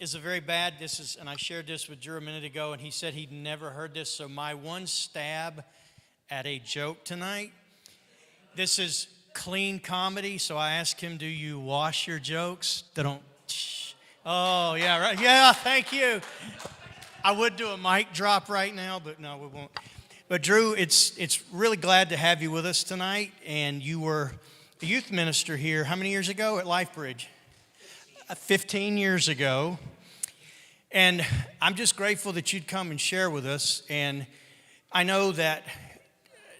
is a very bad, and I shared this with Drew a minute ago, and he said he'd never heard this. So my one stab at a joke tonight, this is clean comedy. So I asked him, do you wash your jokes? They don't. Oh, yeah, right. Yeah, thank you. I would do a mic drop right now, but no, we won't. But Drew, it's really glad to have you with us tonight. And you were a youth minister here how many years ago at LifeBridge? 15 years ago. And I'm just grateful that you'd come and share with us. And I know that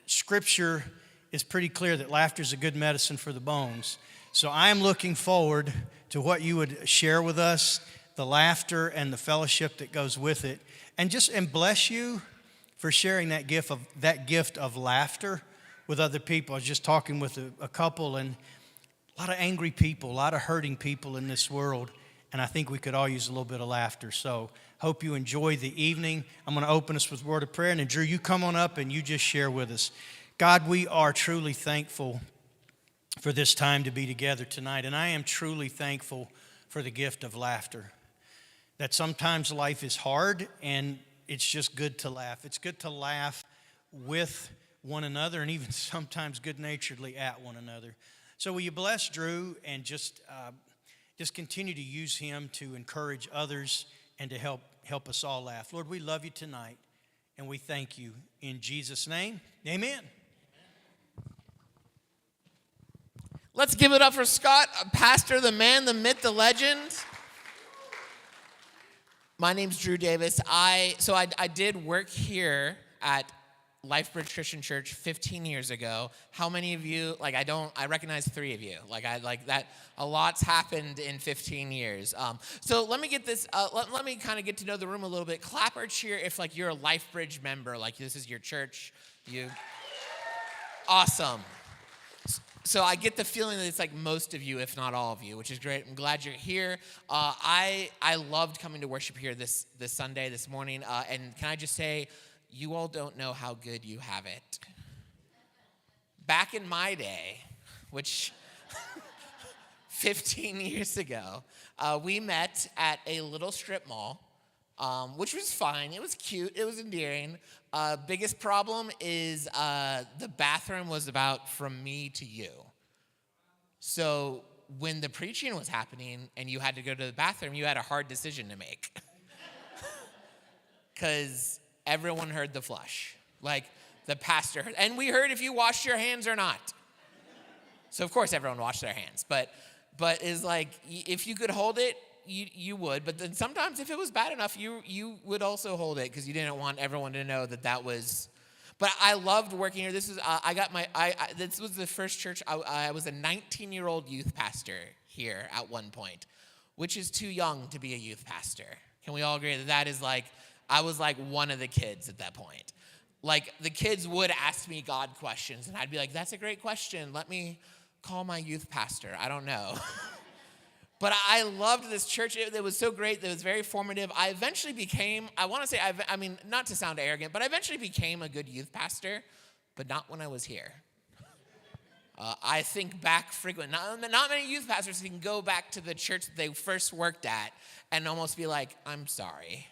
Scripture is pretty clear that laughter is a good medicine for the bones. So I am looking forward to what you would share with us, the laughter and the fellowship that goes with it. And bless you for sharing that gift of laughter with other people. I was just talking with a couple, and a lot of angry people, a lot of hurting people in this world, and I think we could all use a little bit of laughter. So hope you enjoy the evening. I'm going to open us with a word of prayer, and then Drew, you come on up and you just share with us. God, we are truly thankful for this time to be together tonight, and I am truly thankful for the gift of laughter. That sometimes life is hard, and it's just good to laugh. It's good to laugh with one another, and even sometimes good-naturedly at one another. So will you bless Drew and just continue to use him to encourage others and to help us all laugh. Lord, we love you tonight, and we thank you. In Jesus' name, amen. Let's give it up for Scott, pastor, the man, the myth, the legend. My name's Drew Davis. I did work here at LifeBridge Christian Church 15 years ago. How many of you, I recognize 3 of you. A lot's happened in 15 years. So let me get this, let me kind of get to know the room a little bit. Clap or cheer if you're a LifeBridge member, this is your church. Awesome. So I get the feeling that it's most of you, if not all of you, which is great. I'm glad you're here. I loved coming to worship here this Sunday, this morning. And can I just say, you all don't know how good you have it. Back in my day, which 15 years ago, we met at a little strip mall, which was fine. It was cute. It was endearing. Biggest problem is the bathroom was about from me to you. So when the preaching was happening and you had to go to the bathroom, you had a hard decision to make. Because everyone heard the flush. The pastor heard. And we heard if you washed your hands or not. So of course everyone washed their hands. But is if you could hold it, you would. But then sometimes if it was bad enough, you would also hold it because you didn't want everyone to know that was. But I loved working here. This was this was the first church. I was a 19-year-old youth pastor here at one point, which is too young to be a youth pastor. Can we all agree that is I was one of the kids at that point. The kids would ask me God questions, and I'd be like, that's a great question. Let me call my youth pastor. I don't know. But I loved this church. It was so great. It was very formative. I eventually became, not to sound arrogant, but I eventually became a good youth pastor, but not when I was here. I think back frequently. Not many youth pastors can go back to the church that they first worked at and almost be like, I'm sorry.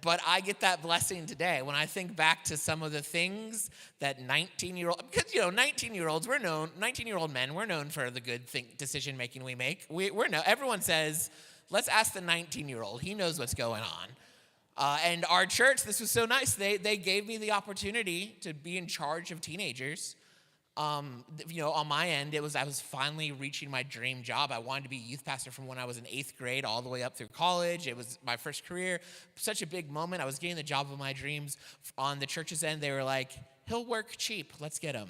But I get that blessing today when I think back to some of the things that 19-year-old, because 19-year-old men, we're known for the good decision making we make. Everyone says, let's ask the 19-year-old. He knows what's going on. And our church, this was so nice. They gave me the opportunity to be in charge of teenagers. On my end, I was finally reaching my dream job. I wanted to be youth pastor from when I was in 8th grade all the way up through college. It was my first career. Such a big moment. I was getting the job of my dreams. On the church's end, they were like, he'll work cheap. Let's get him.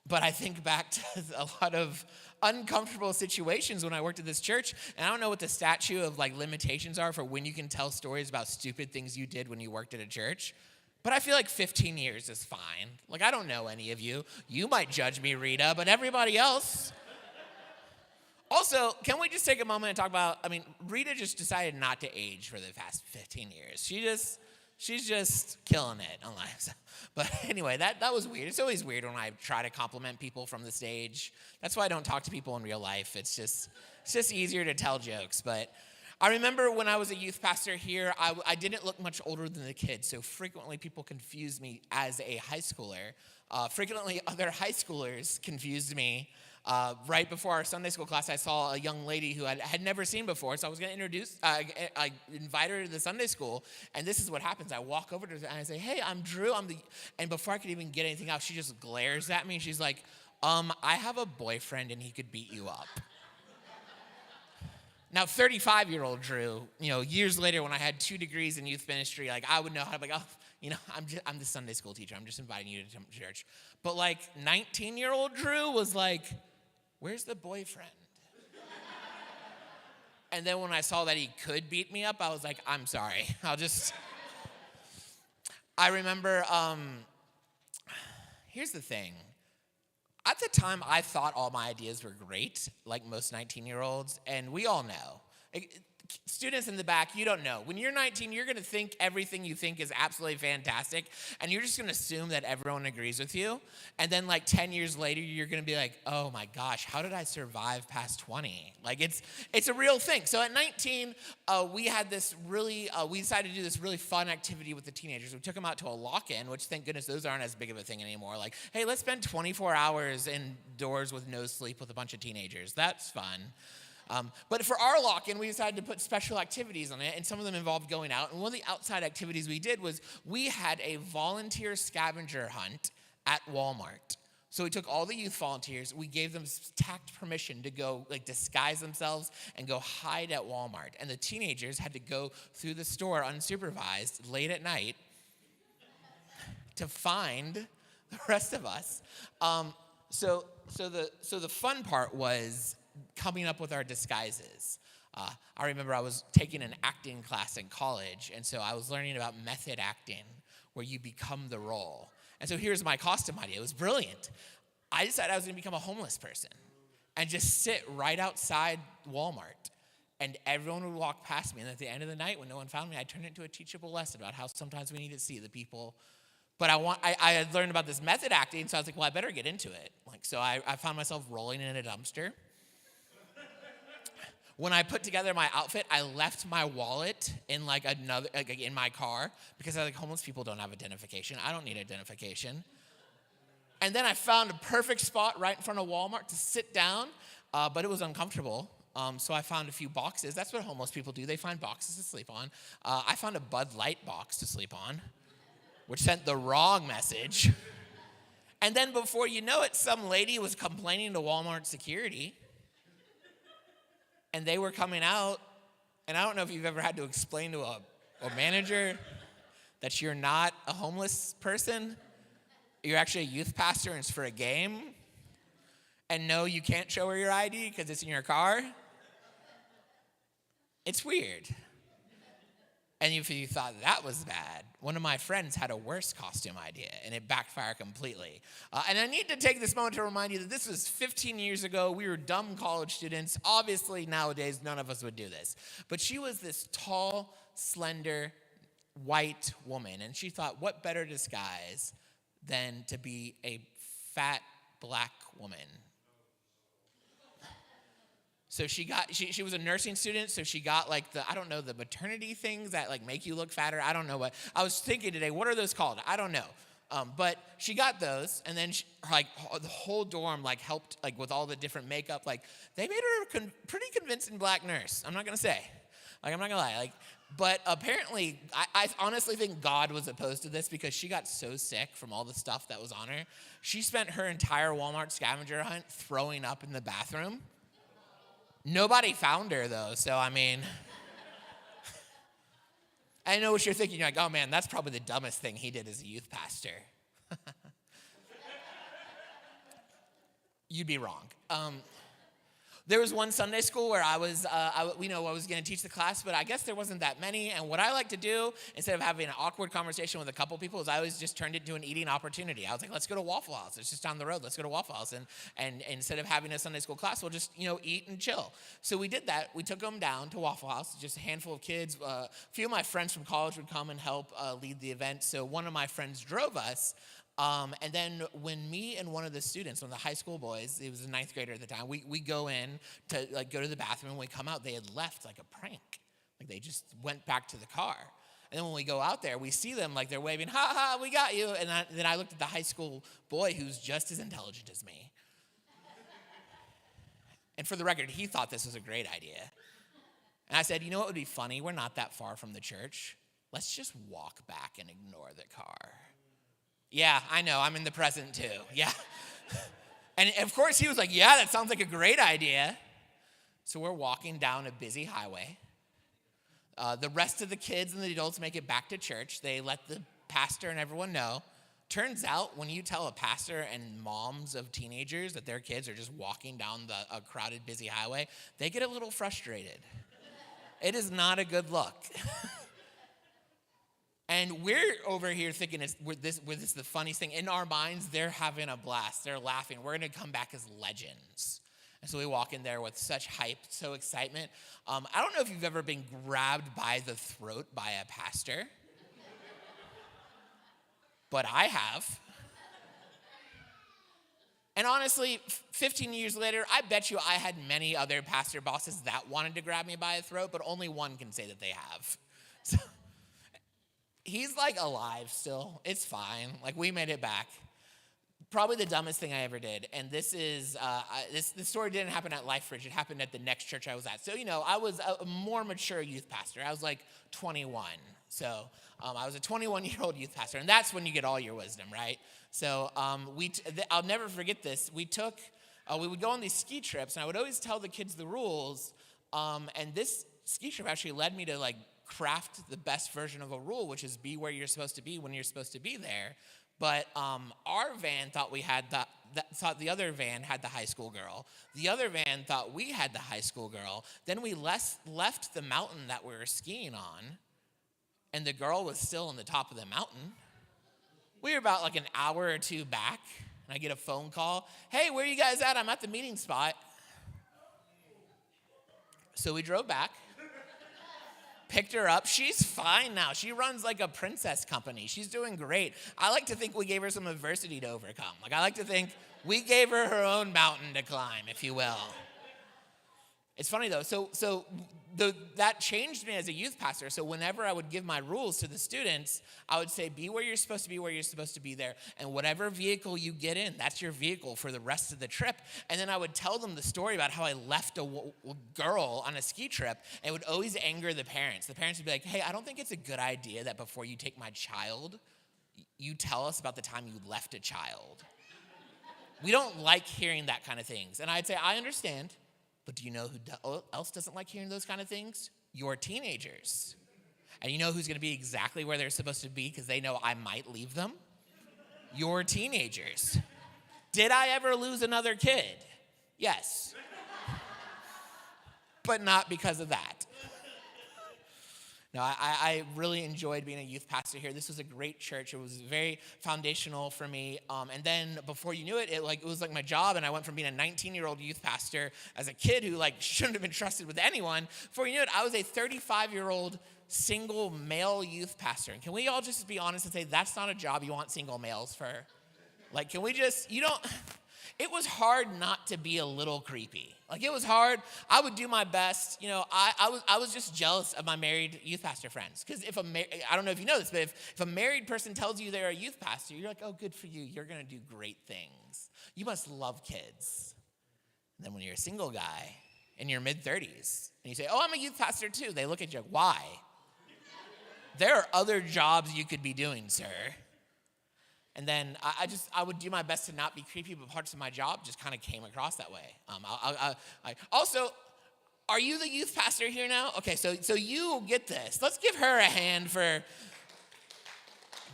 But I think back to a lot of uncomfortable situations when I worked at this church. And I don't know what the statute of limitations are for when you can tell stories about stupid things you did when you worked at a church. But I feel 15 years is fine. I don't know any of you. You might judge me, Rita, but everybody else. Also, can we just take a moment and talk about, Rita just decided not to age for the past 15 years. She's just killing it on life. So, but anyway, that was weird. It's always weird when I try to compliment people from the stage. That's why I don't talk to people in real life. It's just easier to tell jokes. But I remember when I was a youth pastor here, I didn't look much older than the kids, so frequently people confused me as a high schooler. Frequently other high schoolers confused me. Right before our Sunday school class, I saw a young lady who I had never seen before, so I was going to I invite her to the Sunday school, and this is what happens. I walk over to her, and I say, hey, I'm Drew, and before I could even get anything out, she just glares at me, and she's like, I have a boyfriend, and he could beat you up. Now, 35-year-old Drew, years later when I had 2 degrees in youth ministry, like I would know how to be like, I'm the Sunday school teacher. I'm just inviting you to come to church. But like 19-year-old Drew was like, where's the boyfriend? And then when I saw that he could beat me up, I was like, I'm sorry. I remember, here's the thing. At the time, I thought all my ideas were great, like most 19-year-olds, and we all know. Students in the back, you don't know. When you're 19, you're going to think everything you think is absolutely fantastic, and you're just going to assume that everyone agrees with you. And then like 10 years later, you're going to be like, oh my gosh, how did I survive past 20? Like it's a real thing. So at 19, we decided to do this really fun activity with the teenagers. We took them out to a lock-in, which thank goodness those aren't as big of a thing anymore. Like, hey, let's spend 24 hours indoors with no sleep with a bunch of teenagers. That's fun. But for our lock-in, we decided to put special activities on it, and some of them involved going out. And one of the outside activities we did was we had a volunteer scavenger hunt at Walmart. So we took all the youth volunteers, we gave them tact permission to go disguise themselves and go hide at Walmart. And the teenagers had to go through the store unsupervised late at night to find the rest of us. So the fun part was coming up with our disguises. I remember I was taking an acting class in college, and so I was learning about method acting, where you become the role. And so here's my costume idea. It was brilliant. I decided I was going to become a homeless person and just sit right outside Walmart, and everyone would walk past me, and at the end of the night, when no one found me, I'd turn it into a teachable lesson about how sometimes we need to see the people. But I had learned about this method acting, so I was like, well, I better get into it. So I found myself rolling in a dumpster. When I put together my outfit, I left my wallet in in my car because I was like, homeless people don't have identification. I don't need identification. And then I found a perfect spot right in front of Walmart to sit down, but it was uncomfortable. So I found a few boxes. That's what homeless people do. They find boxes to sleep on. I found a Bud Light box to sleep on, which sent the wrong message. And then before you know it, some lady was complaining to Walmart security. And they were coming out, and I don't know if you've ever had to explain to a manager that you're not a homeless person. You're actually a youth pastor, and it's for a game. And no, you can't show her your ID because it's in your car. It's weird. And if you thought that was bad, one of my friends had a worse costume idea, and it backfired completely. And I need to take this moment to remind you that this was 15 years ago. We were dumb college students. Obviously, nowadays, none of us would do this. But she was this tall, slender, white woman, and she thought, what better disguise than to be a fat, black woman? So she was a nursing student, so she got the maternity things that make you look fatter. I don't know what. I was thinking today, what are those called? I don't know. But she got those, and then the whole dorm helped with all the different makeup. They made her a pretty convincing black nurse. I'm not gonna say. I'm not gonna lie. But apparently, I honestly think God was opposed to this because she got so sick from all the stuff that was on her. She spent her entire Walmart scavenger hunt throwing up in the bathroom. Nobody found her, though, so I mean, I know what you're thinking. You're like, oh, man, that's probably the dumbest thing he did as a youth pastor. You'd be wrong. There was one Sunday school where I was going to teach the class, but I guess there wasn't that many. And what I like to do, instead of having an awkward conversation with a couple people, is I always just turned it into an eating opportunity. I was like, let's go to Waffle House. It's just down the road. Let's go to Waffle House. And instead of having a Sunday school class, we'll just, eat and chill. So we did that. We took them down to Waffle House, just a handful of kids. A few of my friends from college would come and help lead the event. So one of my friends drove us. And then when me and one of the students, one of the high school boys, he was a ninth grader at the time, we go in to go to the bathroom. And when we come out, they had left like a prank. Like they just went back to the car. And then when we go out there, we see them like they're waving, ha ha, we got you. And then I looked at the high school boy who's just as intelligent as me. And for the record, he thought this was a great idea. And I said, you know what would be funny? We're not that far from the church. Let's just walk back and ignore the car. Yeah, I know, I'm in the present too, yeah. And of course he was like, yeah, that sounds like a great idea. So we're walking down a busy highway. The rest of the kids and the adults make it back to church. They let the pastor and everyone know. Turns out when you tell a pastor and moms of teenagers that their kids are just walking down a crowded, busy highway, they get a little frustrated. It is not a good look. And we're over here thinking this is the funniest thing. In our minds, they're having a blast. They're laughing. We're going to come back as legends. And so we walk in there with such hype, so excitement. I don't know if you've ever been grabbed by the throat by a pastor, but I have. And honestly, 15 years later, I bet you I had many other pastor bosses that wanted to grab me by a throat, but only one can say that they have. So, he's like alive still. It's fine. Like we made it back. Probably the dumbest thing I ever did. And this is, this story didn't happen at LifeBridge. It happened at the next church I was at. So, I was a more mature youth pastor. I was like 21. So I was a 21-year-old youth pastor. And that's when you get all your wisdom, right? So I'll never forget this. We would go on these ski trips. And I would always tell the kids the rules. And this ski trip actually led me to craft the best version of a rule, which is be where you're supposed to be when you're supposed to be there. But our van thought thought the other van had the high school girl. The other van thought we had the high school girl. Then we left the mountain that we were skiing on, and the girl was still on the top of the mountain. We were about an hour or two back, and I get a phone call. Hey, where are you guys at? I'm at the meeting spot. So we drove back. Picked her up. She's fine now. She runs like a princess company. She's doing great. I like to think we gave her some adversity to overcome. I like to think we gave her her own mountain to climb, if you will. It's funny though. So that changed me as a youth pastor. So whenever I would give my rules to the students, I would say, be where you're supposed to be, where you're supposed to be there. And whatever vehicle you get in, that's your vehicle for the rest of the trip. And then I would tell them the story about how I left a girl on a ski trip. And it would always anger the parents. The parents would be like, hey, I don't think it's a good idea that before you take my child, you tell us about the time you left a child. We don't like hearing that kind of things. And I'd say, I understand. But do you know who else doesn't like hearing those kind of things? Your teenagers. And you know who's going to be exactly where they're supposed to be because they know I might leave them? Your teenagers. Did I ever lose another kid? Yes. But not because of that. No, I really enjoyed being a youth pastor here. This was a great church. It was very foundational for me. And then before you knew it, it was like my job. And I went from being a 19-year-old youth pastor as a kid who shouldn't have been trusted with anyone. Before you knew it, I was a 35-year-old single male youth pastor. And can we all just be honest and say that's not a job you want single males for? Can we just, it was hard not to be a little creepy. It was hard. I would do my best. I was just jealous of my married youth pastor friends. Because I don't know if you know this, but if a married person tells you they're a youth pastor, you're like, oh, good for you. You're going to do great things. You must love kids. And then when you're a single guy in your mid-30s, and you say, oh, I'm a youth pastor too, they look at you like, why? There are other jobs you could be doing, sir. And then I would do my best to not be creepy, but parts of my job just kind of came across that way. Also, are you the youth pastor here now? Okay, so you get this. Let's give her a hand for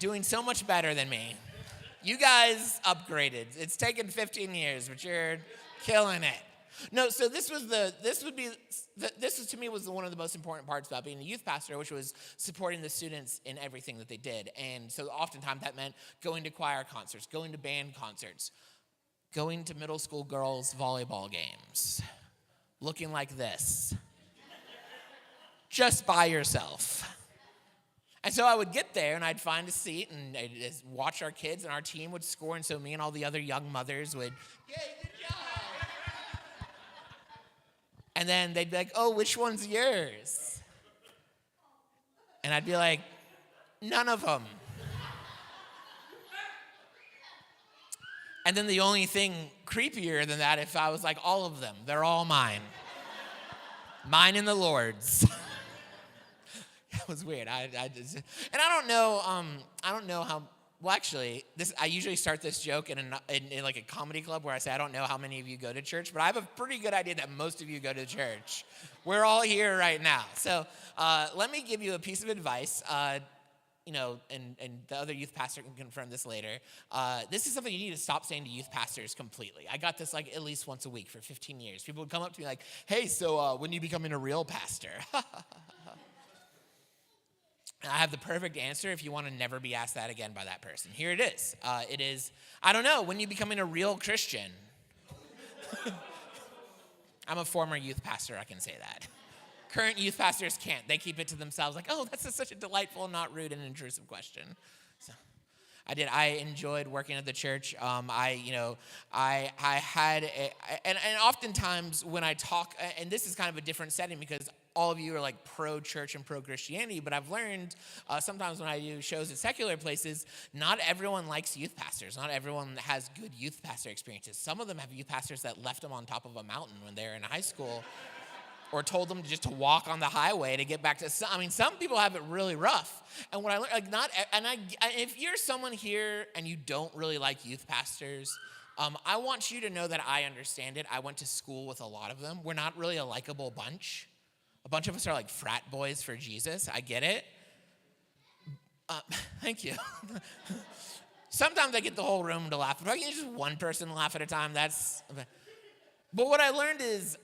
doing so much better than me. You guys upgraded. It's taken 15 years, but you're killing it. No, so this was to me was one of the most important parts about being a youth pastor, which was supporting the students in everything that they did. And so oftentimes that meant going to choir concerts, going to band concerts, going to middle school girls' volleyball games, looking like this, just by yourself. And so I would get there and I'd find a seat and I'd just watch our kids and our team would score. And so me and all the other young mothers would, yay, good job. And then they'd be like, oh, which one's yours? And I'd be like, none of them. And then the only thing creepier than that, if I was like, all of them, they're all mine. Mine and the Lord's. That was weird. I don't know how. Well, actually, I usually start this joke in like a comedy club where I say I don't know how many of you go to church, but I have a pretty good idea that most of you go to church. We're all here right now, so let me give you a piece of advice. And the other youth pastor can confirm this later. This is something you need to stop saying to youth pastors completely. I got this like at least once a week for 15 years. People would come up to me like, "Hey, so when are you becoming a real pastor?" I have the perfect answer if you want to never be asked that again by that person. Here it is. It is, I don't know, when are you becoming a real Christian? I'm a former youth pastor, I can say that. Current youth pastors can't. They keep it to themselves like, oh, that's such a delightful, not rude and intrusive question. So I enjoyed working at the church. I had, and oftentimes when I talk, and this is kind of a different setting because all of you are like pro-church and pro-Christianity, but I've learned sometimes when I do shows at secular places, not everyone likes youth pastors. Not everyone has good youth pastor experiences. Some of them have youth pastors that left them on top of a mountain when they were in high school or told them just to walk on the highway to get back to, some people have it really rough. And what I learned, if you're someone here and you don't really like youth pastors, I want you to know that I understand it. I went to school with a lot of them. We're not really a likable bunch. A bunch of us are like frat boys for Jesus. I get it. Thank you. Sometimes I get the whole room to laugh. If I can get just one person laugh at a time, that's... But what I learned is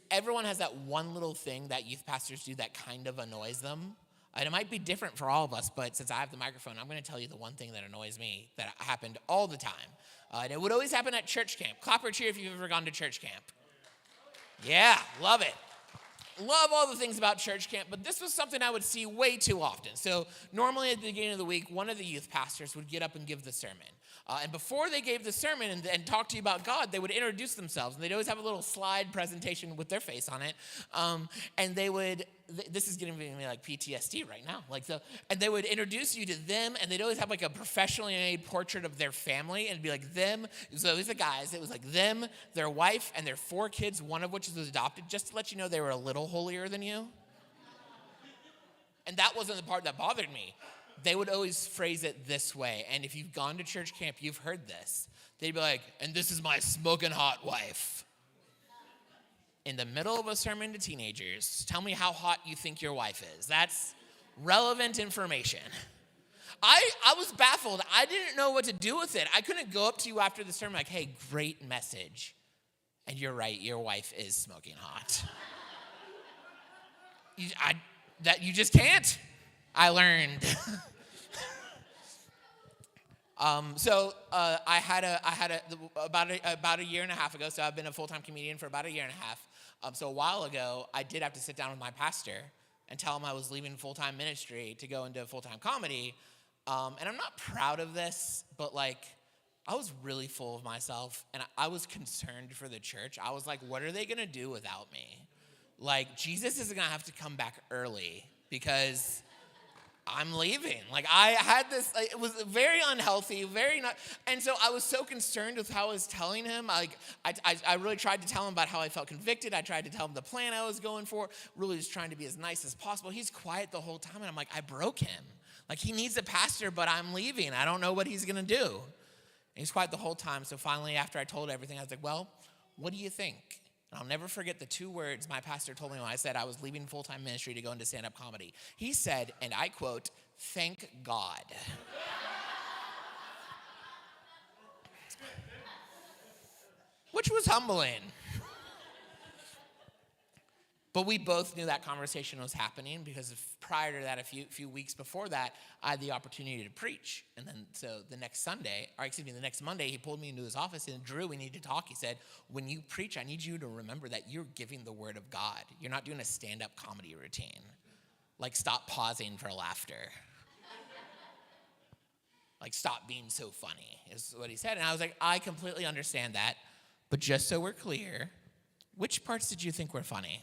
everyone has that one little thing that youth pastors do that kind of annoys them. And it might be different for all of us, but since I have the microphone, I'm going to tell you the one thing that annoys me that happened all the time. And it would always happen at church camp. Clap or cheer if you've ever gone to church camp. Yeah, love it. Love all the things about church camp, but this was something I would see way too often. So normally at the beginning of the week, one of the youth pastors would get up and give the sermon. And before they gave the sermon and talk to you about God, they would introduce themselves. And they'd always have a little slide presentation with their face on it. And they would, this is giving me like PTSD right now. And they would introduce you to them, and they'd always have like a professionally made portrait of their family. And it'd be like them, so it was the guys, it was like them, their wife, and their 4 kids, one of which was adopted, just to let you know they were a little holier than you. And that wasn't the part that bothered me. They would always phrase it this way. And if you've gone to church camp, you've heard this. They'd be like, and this is my smoking hot wife. In the middle of a sermon to teenagers, tell me how hot you think your wife is. That's relevant information. I was baffled. I didn't know what to do with it. I couldn't go up to you after the sermon like, hey, great message. And you're right, your wife is smoking hot. You just can't. I learned. I had about a year and a half ago. So I've been a full-time comedian for about a year and a half. So a while ago, I did have to sit down with my pastor and tell him I was leaving full-time ministry to go into full-time comedy. And I'm not proud of this, but I was really full of myself, and I was concerned for the church. I was like, what are they gonna do without me? Jesus is gonna have to come back early because I'm leaving. I had this, it was very unhealthy, very not, and so I was so concerned with how I was telling him. I really tried to tell him about how I felt convicted. I tried to tell him the plan I was going for, really just trying to be as nice as possible. He's quiet the whole time, and I'm like, I broke him. He needs a pastor, but I'm leaving. I don't know what he's gonna do. And he's quiet the whole time, so finally, after I told everything, I was like, well, what do you think? And I'll never forget the 2 words my pastor told me when I said I was leaving full-time ministry to go into stand-up comedy. He said, and I quote, "Thank God." Which was humbling. But we both knew that conversation was happening because prior to that, a few weeks before that, I had the opportunity to preach. And then so the next Monday, he pulled me into his office and Drew, we need to talk. He said, when you preach, I need you to remember that you're giving the word of God. You're not doing a stand-up comedy routine. Like, stop pausing for laughter. Like, stop being so funny is what he said. And I was like, I completely understand that. But just so we're clear, which parts did you think were funny?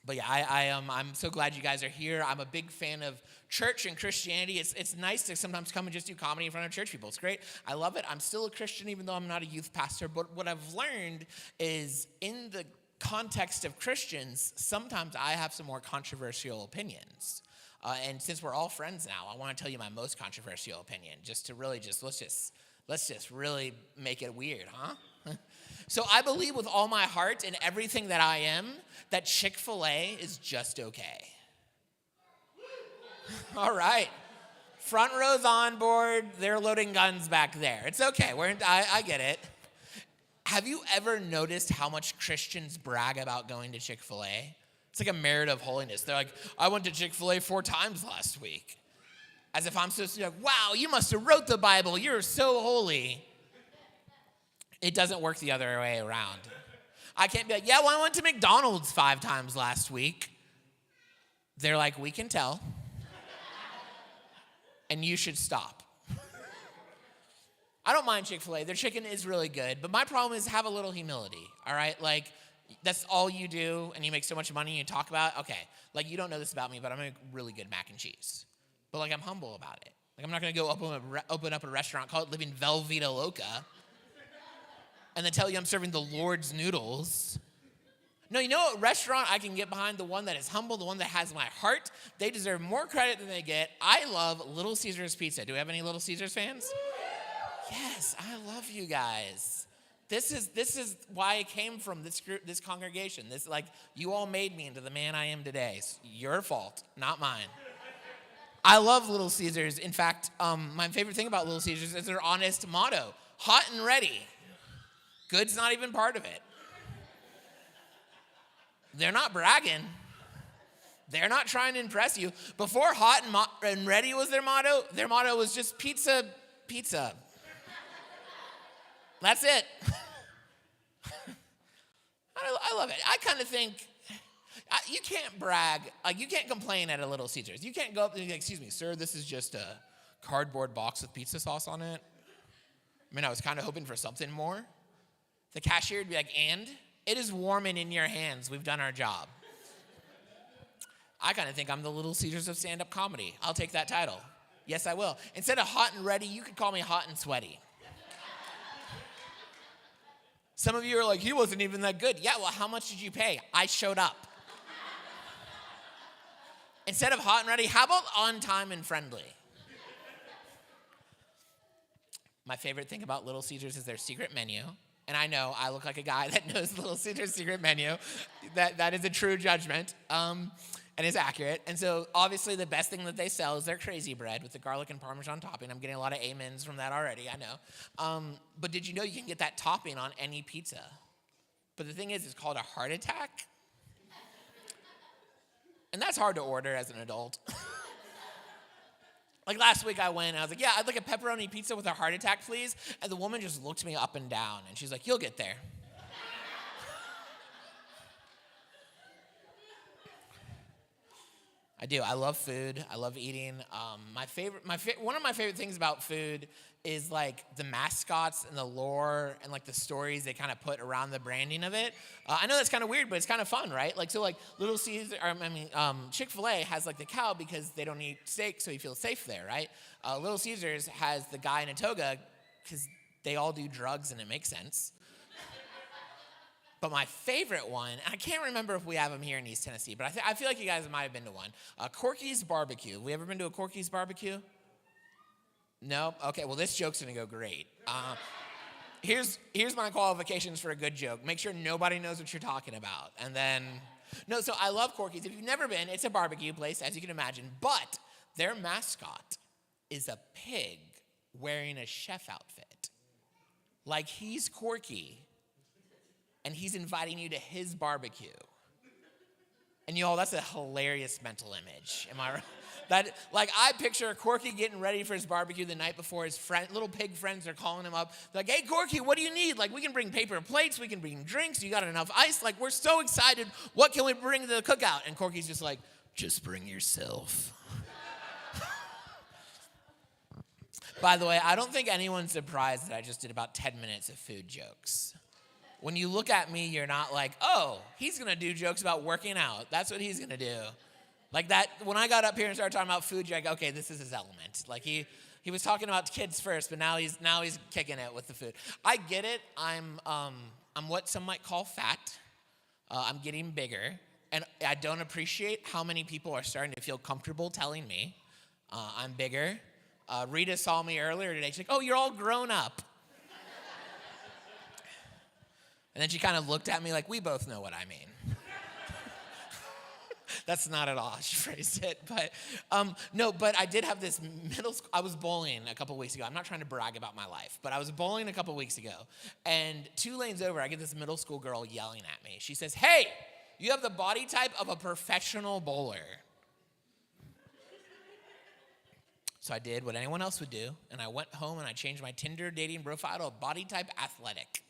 But yeah, I'm so glad you guys are here. I'm a big fan of church and Christianity. It's nice to sometimes come and just do comedy in front of church people. It's great. I love it. I'm still a Christian even though I'm not a youth pastor. But what I've learned is in the context of Christians, sometimes I have some more controversial opinions. And since we're all friends now, I want to tell you my most controversial opinion, just to really let's just really make it weird, huh? So I believe with all my heart and everything that I am, that Chick-fil-A is just okay. All right. Front row's on board. They're loading guns back there. It's okay. I get it. Have you ever noticed how much Christians brag about going to Chick-fil-A? It's like a merit of holiness. They're like, I went to Chick-fil-A 4 times last week. As if I'm supposed to be like, wow, you must have wrote the Bible. You're so holy. It doesn't work the other way around. I can't be like, yeah, well, I went to McDonald's 5 times last week. They're like, we can tell. And you should stop. I don't mind Chick-fil-A. Their chicken is really good. But my problem is have a little humility, all right? Like, that's all you do, and you make so much money and you talk about it. Okay, like, you don't know this about me, but I make really good mac and cheese. But, like, I'm humble about it. Like, I'm not going to go open up a restaurant, call it Living Velveeta Loca, and then tell you I'm serving the Lord's noodles. No, you know what restaurant I can get behind? The one that is humble, the one that has my heart. They deserve more credit than they get. I love Little Caesars Pizza. Do we have any Little Caesars fans? Yes, I love you guys. This is why I came from this group, this congregation. This, like, you all made me into the man I am today. It's your fault, not mine. I love Little Caesars. In fact, my favorite thing about Little Caesars is their honest motto: hot and ready. Good's not even part of it. They're not bragging. They're not trying to impress you. Before hot and ready was their motto was just pizza. That's it. I love it. I kind of think you can't brag. Like, you can't complain at a Little Caesars. You can't go up and be like, excuse me, sir, this is just a cardboard box with pizza sauce on it. I mean, I was kind of hoping for something more. The cashier would be like, and? It is warm and in your hands. We've done our job. I kind of think I'm the Little Caesars of stand-up comedy. I'll take that title. Yes, I will. Instead of hot and ready, you could call me hot and sweaty. Some of you are like, he wasn't even that good. Yeah, well, how much did you pay? I showed up. Instead of hot and ready, how about on time and friendly? My favorite thing about Little Caesars is their secret menu. And I know I look like a guy that knows Little Caesars' secret menu. That is a true judgment, and is accurate. And so obviously the best thing that they sell is their crazy bread with the garlic and Parmesan topping. I'm getting a lot of amens from that already, I know. But did you know you can get that topping on any pizza? But the thing is, it's called a heart attack. And that's hard to order as an adult. Like, last week I went and I was like, yeah, I'd like a pepperoni pizza with a heart attack, please. And the woman just looked me up and down and she's like, you'll get there. I do. I love food. I love eating. One of my favorite things about food is like the mascots and the lore and like the stories they kind of put around the branding of it. I know that's kind of weird, but it's kind of fun, right? Like, so like Little Caesars, Chick-fil-A has like the cow because they don't eat steak, so he feels safe there, right? Little Caesars has the guy in a toga because they all do drugs and it makes sense. But my favorite one, and I can't remember if we have them here in East Tennessee, but I feel like you guys might have been to one. Corky's Barbecue. We ever been to a Corky's Barbecue? No? Okay, well, this joke's going to go great. Here's my qualifications for a good joke. Make sure nobody knows what you're talking about. And then, no, so I love Corky's. If you've never been, it's a barbecue place, as you can imagine. But their mascot is a pig wearing a chef outfit. Like, he's Corky. and he's inviting you to his barbecue. And y'all, that's a hilarious mental image. Am I right? That, like, I picture Corky getting ready for his barbecue the night before. His little pig friends are calling him up. They're like, hey, Corky, what do you need? Like, we can bring paper plates. We can bring drinks. You got enough ice? Like, we're so excited. What can we bring to the cookout? And Corky's just like, just bring yourself. By the way, I don't think anyone's surprised that I just did about 10 minutes of food jokes. When you look at me, you're not like, oh, he's going to do jokes about working out. That's what he's going to do. Like that, when I got up here and started talking about food, you're like, okay, this is his element. Like he was talking about kids first, but now he's kicking it with the food. I get it. I'm what some might call fat. I'm getting bigger. And I don't appreciate how many people are starting to feel comfortable telling me I'm bigger. Rita saw me earlier today. She's like, oh, you're all grown up. And then she kind of looked at me like, we both know what I mean. That's not at all how she phrased it. But no, but I did have this middle school. I was bowling a couple weeks ago. I'm not trying to brag about my life, but I was bowling a couple weeks ago. And 2 lanes over, I get this middle school girl yelling at me. She says, hey, you have the body type of a professional bowler. So I did what anyone else would do, and I went home and I changed my Tinder dating profile to body type athletic.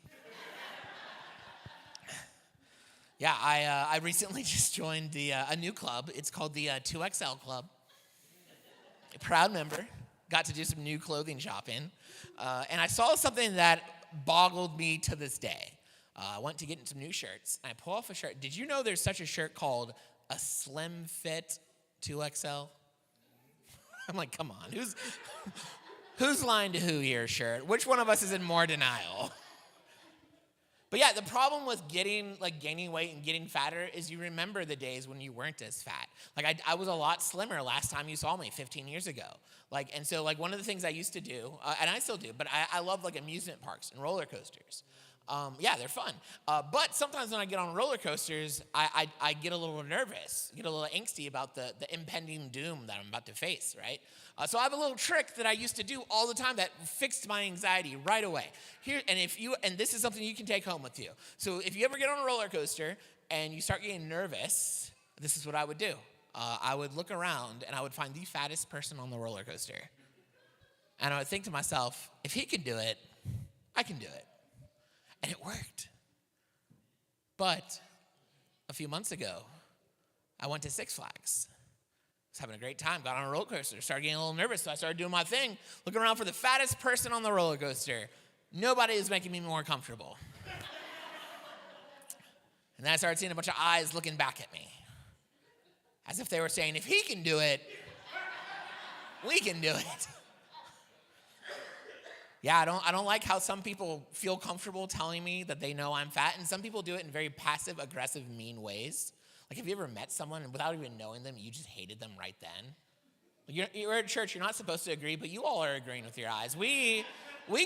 Yeah, I recently just joined a new club. It's called the 2XL Club. A proud member. Got to do some new clothing shopping. And I saw something that boggled me to this day. I went to get some new shirts, and I pull off a shirt. Did you know there's such a shirt called a Slim Fit 2XL? I'm like, come on. Who's lying to who here, shirt? Which one of us is in more denial? But yeah, the problem with gaining weight and getting fatter is you remember the days when you weren't as fat. Like I was a lot slimmer last time you saw me 15 years ago. And so one of the things I used to do, and I still do, but I love amusement parks and roller coasters. Yeah, they're fun. But sometimes when I get on roller coasters, I get a little nervous, get a little angsty about the impending doom that I'm about to face, right? So I have a little trick that I used to do all the time that fixed my anxiety right away. And this is something you can take home with you. So if you ever get on a roller coaster and you start getting nervous, this is what I would do. I would look around and I would find the fattest person on the roller coaster. And I would think to myself, if he can do it, I can do it. And it worked. But a few months ago, I went to Six Flags. I was having a great time, got on a roller coaster, started getting a little nervous, so I started doing my thing, looking around for the fattest person on the roller coaster. Nobody is making me more comfortable. And then I started seeing a bunch of eyes looking back at me, as if they were saying, if he can do it, we can do it. Yeah, I don't like how some people feel comfortable telling me that they know I'm fat, and some people do it in very passive, aggressive, mean ways. Like, have you ever met someone and without even knowing them, you just hated them right then? You're at church, you're not supposed to agree, but you all are agreeing with your eyes. We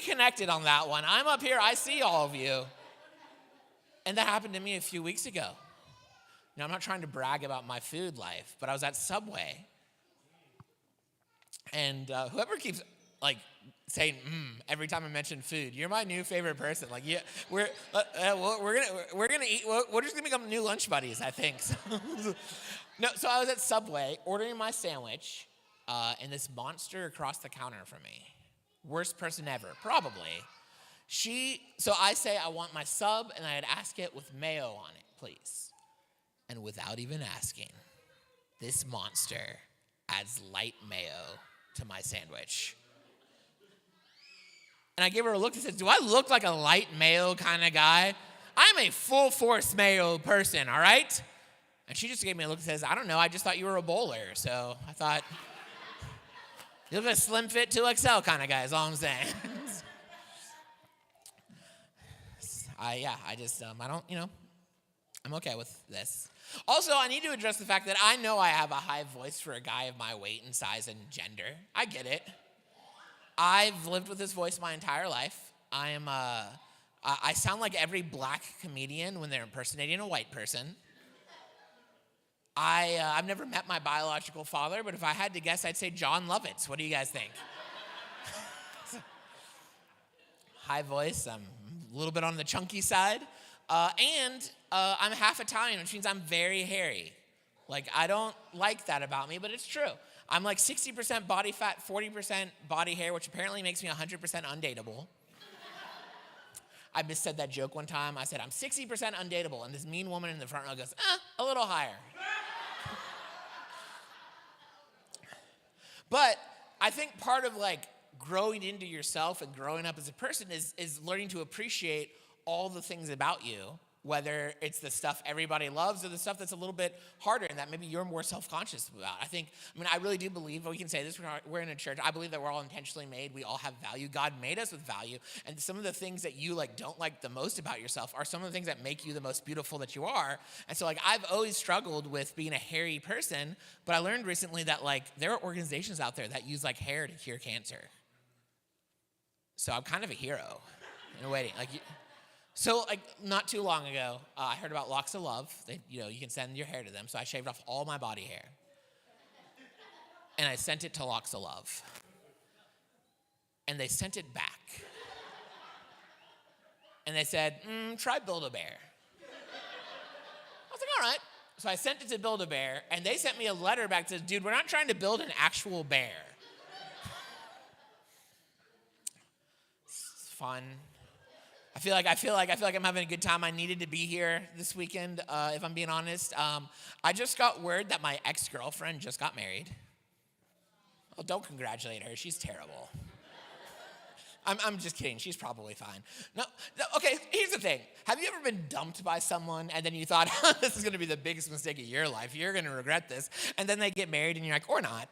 connected on that one. I'm up here, I see all of you. And that happened to me a few weeks ago. Now, I'm not trying to brag about my food life, but I was at Subway. And whoever keeps, saying every time I mention food, you're my new favorite person. Yeah, we're gonna eat. We're just gonna become new lunch buddies, I think. So I was at Subway ordering my sandwich, and this monster across the counter from me, worst person ever, probably. So I say I want my sub, and I'd ask it with mayo on it, please. And without even asking, this monster adds light mayo to my sandwich. And I gave her a look that says, do I look like a light mayo kind of guy? I'm a full force mayo person, all right? And she just gave me a look that says, I don't know, I just thought you were a bowler. So I thought, you look like a slim fit 2XL kind of guy, is all I'm saying. I'm okay with this. Also, I need to address the fact that I know I have a high voice for a guy of my weight and size and gender. I get it. I've lived with this voice my entire life. I sound like every black comedian when they're impersonating a white person. I've never met my biological father, but if I had to guess, I'd say John Lovitz. What do you guys think? High voice, I'm a little bit on the chunky side. And I'm half Italian, which means I'm very hairy. Like, I don't like that about me, but it's true. I'm like 60% body fat, 40% body hair, which apparently makes me 100% undateable. I missaid that joke one time. I said, I'm 60% undateable. And this mean woman in the front row goes, a little higher. But I think part of like growing into yourself and growing up as a person is learning to appreciate all the things about you, whether it's the stuff everybody loves or the stuff that's a little bit harder and that maybe you're more self-conscious about. I really do believe, we can say this, we're in a church, I believe that we're all intentionally made, we all have value. God made us with value, and some of the things that you like don't like the most about yourself are some of the things that make you the most beautiful that you are. And so like I've always struggled with being a hairy person, but I learned recently that like there are organizations out there that use like hair to cure cancer. So I'm kind of a hero in waiting. So, like, not too long ago, I heard about Locks of Love. You can send your hair to them. So I shaved off all my body hair. And I sent it to Locks of Love. And they sent it back. And they said, try Build-A-Bear. I was like, all right. So I sent it to Build-A-Bear, and they sent me a letter back that says, dude, we're not trying to build an actual bear. It's fun. I feel like I'm having a good time. I needed to be here this weekend, if I'm being honest. I just got word that my ex-girlfriend just got married. Oh, don't congratulate her. She's terrible. I'm just kidding. She's probably fine. No, okay, here's the thing. Have you ever been dumped by someone and then you thought, this is going to be the biggest mistake of your life. You're going to regret this. And then they get married and you're like, or not.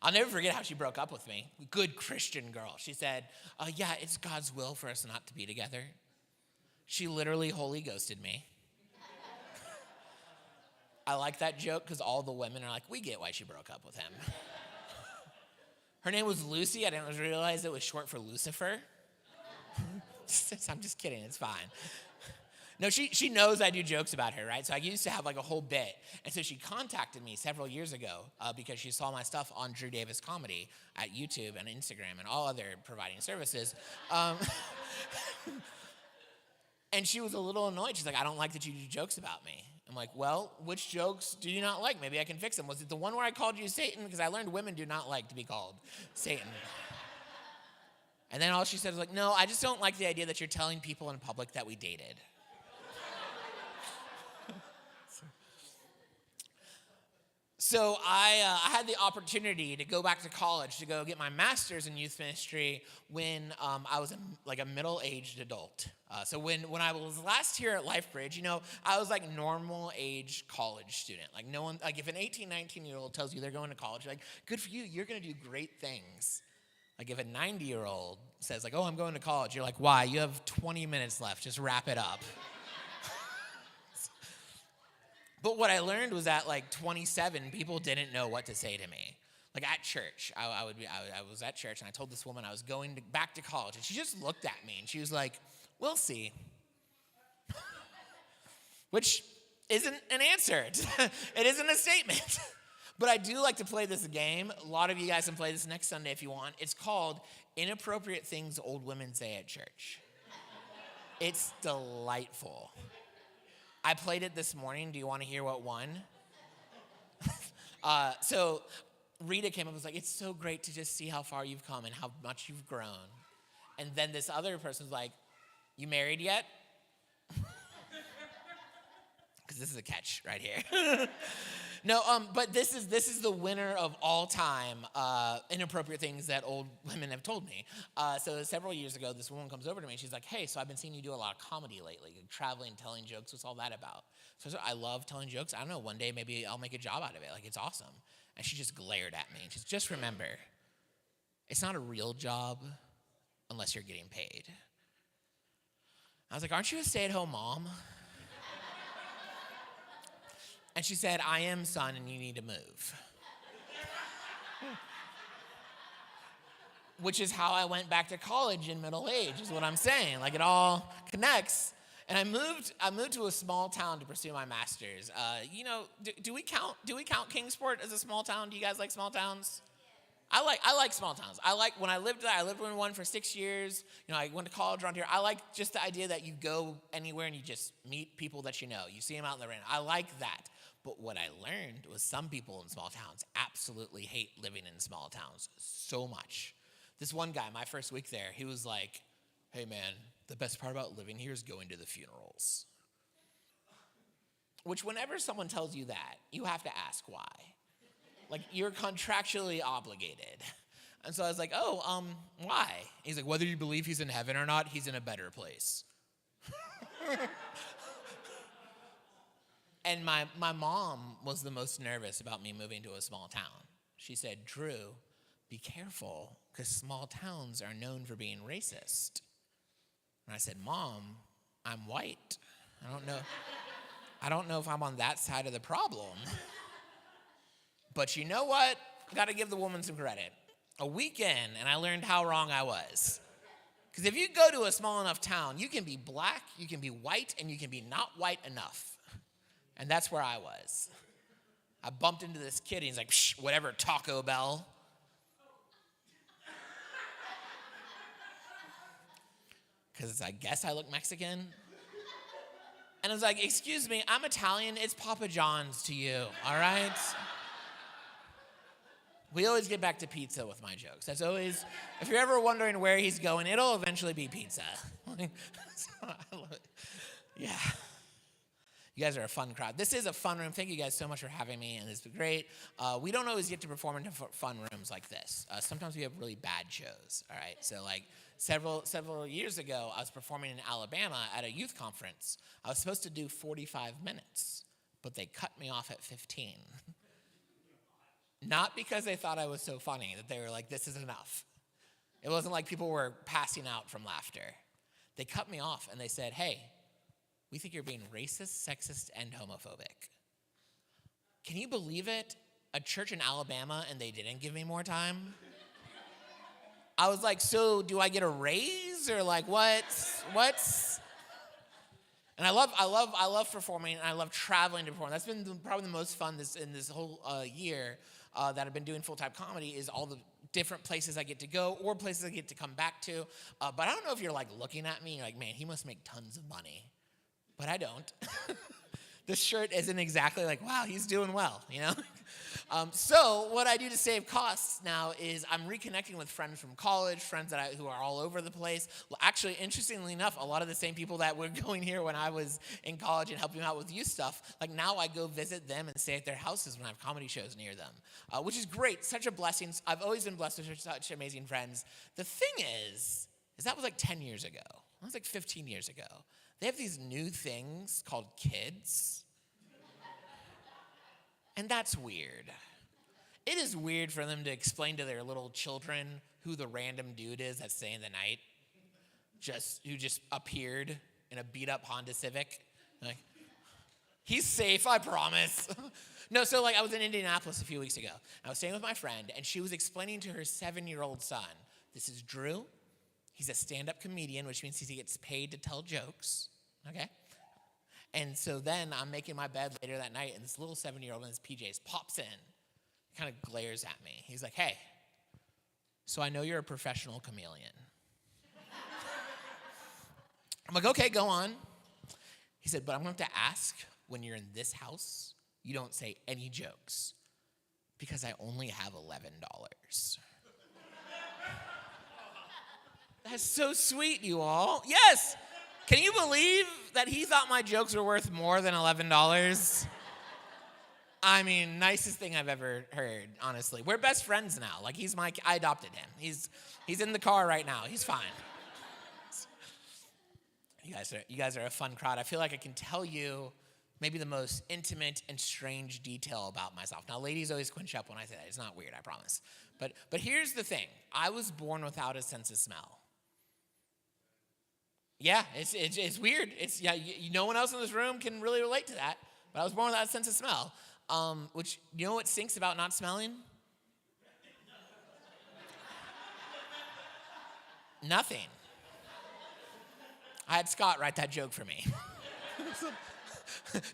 I'll never forget how she broke up with me. Good Christian girl. She said, yeah, it's God's will for us not to be together. She literally Holy Ghosted me. I like that joke because all the women are like, we get why she broke up with him. Her name was Lucy. I didn't realize it was short for Lucifer. I'm just kidding. It's fine. No, she knows I do jokes about her, right? So I used to have like a whole bit. And so she contacted me several years ago because she saw my stuff on Drew Davis Comedy at YouTube and Instagram and all other providing services. And she was a little annoyed. She's like, I don't like that you do jokes about me. I'm like, well, which jokes do you not like? Maybe I can fix them. Was it the one where I called you Satan? Because I learned women do not like to be called Satan. And then all she said was like, no, I just don't like the idea that you're telling people in public that we dated. So I had the opportunity to go back to college to go get my master's in youth ministry when I was a middle-aged adult. So when I was last here at LifeBridge, I was like normal age college student. Like no one, like if an 18, 19-year-old tells you they're going to college, like good for you, you're going to do great things. Like if a 90-year-old says like, oh, I'm going to college, you're like, why? You have 20 minutes left, just wrap it up. But what I learned was that like 27, people didn't know what to say to me. Like at church, I was at church and I told this woman I was going back to college, and she just looked at me and she was like, we'll see. Which isn't an answer. It isn't a statement. But I do like to play this game. A lot of you guys can play this next Sunday if you want. It's called Inappropriate Things Old Women Say at Church. It's delightful. I played it this morning. Do you want to hear what won? So Rita came up and was like, it's so great to just see how far you've come and how much you've grown. And then this other person was like, you married yet? Because this is a catch right here. No, but this is the winner of all time inappropriate things that old women have told me. So several years ago, this woman comes over to me. She's like, hey, so I've been seeing you do a lot of comedy lately, like traveling, telling jokes. What's all that about? So I love telling jokes. I don't know, one day maybe I'll make a job out of it. Like, it's awesome. And she just glared at me. And she's just remember, it's not a real job unless you're getting paid. I was like, aren't you a stay-at-home mom? And she said, I am, son, and you need to move. Which is how I went back to college in middle age, is what I'm saying. Like, it all connects. And I moved to a small town to pursue my master's. Do we count Kingsport as a small town? Do you guys like small towns? I like small towns. I like when I lived there. I lived in one for 6 years. I went to college around here. I like just the idea that you go anywhere and you just meet people that you know. You see them out in the rain. I like that. But what I learned was some people in small towns absolutely hate living in small towns so much. This one guy, my first week there, he was like, "Hey man, the best part about living here is going to the funerals." Which whenever someone tells you that, you have to ask why. Like, you're contractually obligated. And so I was like, why? He's like, whether you believe he's in heaven or not, he's in a better place. And my mom was the most nervous about me moving to a small town. She said, "Drew, be careful, because small towns are known for being racist." And I said, "Mom, I'm white. I don't know if I'm on that side of the problem." But you know what? Got to give the woman some credit. A weekend, and I learned how wrong I was. Because if you go to a small enough town, you can be black, you can be white, and you can be not white enough. And that's where I was. I bumped into this kid, and he's like, "Psh, whatever, Taco Bell." Because I guess I look Mexican. And I was like, "Excuse me, I'm Italian. It's Papa John's to you, all right?" We always get back to pizza with my jokes. That's always, if you're ever wondering where he's going, it'll eventually be pizza. I love it. Yeah. You guys are a fun crowd. This is a fun room. Thank you guys so much for having me, and it's been great. We don't always get to perform in fun rooms like this. Sometimes we have really bad shows, all right? So like several years ago, I was performing in Alabama at a youth conference. I was supposed to do 45 minutes, but they cut me off at 15. Not because they thought I was so funny that they were like, "This is enough." It wasn't like people were passing out from laughter. They cut me off and they said, "Hey, we think you're being racist, sexist, and homophobic." Can you believe it? A church in Alabama and they didn't give me more time? I was like, "So do I get a raise or like what's?" And I love performing, and I love traveling to perform. That's been probably the most fun in this whole year that I've been doing full-time comedy, is all the different places I get to go or places I get to come back to. But I don't know if you're like looking at me, you're like, "Man, he must make tons of money." But I don't. This shirt isn't exactly like, "Wow, he's doing well," So what I do to save costs now is I'm reconnecting with friends from college, friends who are all over the place. Well, actually, interestingly enough, a lot of the same people that were going here when I was in college and helping out with youth stuff, like now I go visit them and stay at their houses when I have comedy shows near them, which is great, such a blessing. I've always been blessed with such amazing friends. The thing is that was like 10 years ago. That was like 15 years ago. They have these new things called kids. And that's weird. It is weird for them to explain to their little children who the random dude is that's staying the night, who just appeared in a beat-up Honda Civic. Like, he's safe, I promise. No, so like I was in Indianapolis a few weeks ago. I was staying with my friend, and she was explaining to her 7-year-old son, "This is Drew. He's a stand-up comedian, which means he gets paid to tell jokes." Okay? And so then I'm making my bed later that night, and this little 7-year-old in his PJs pops in, kind of glares at me. He's like, "Hey, so I know you're a professional chameleon." I'm like, "Okay, go on." He said, "But I'm going to have to ask, when you're in this house, you don't say any jokes, because I only have $11. That's so sweet, you all. Yes. Can you believe that he thought my jokes were worth more than $11? I mean, nicest thing I've ever heard, honestly. We're best friends now. Like, I adopted him. He's in the car right now. He's fine. You guys are a fun crowd. I feel like I can tell you maybe the most intimate and strange detail about myself. Now, ladies always quench up when I say that. It's not weird, I promise. But here's the thing. I was born without a sense of smell. Yeah, it's weird. No one else in this room can really relate to that. But I was born without a sense of smell. Which, you know what stinks about not smelling? Nothing. I had Scott write that joke for me.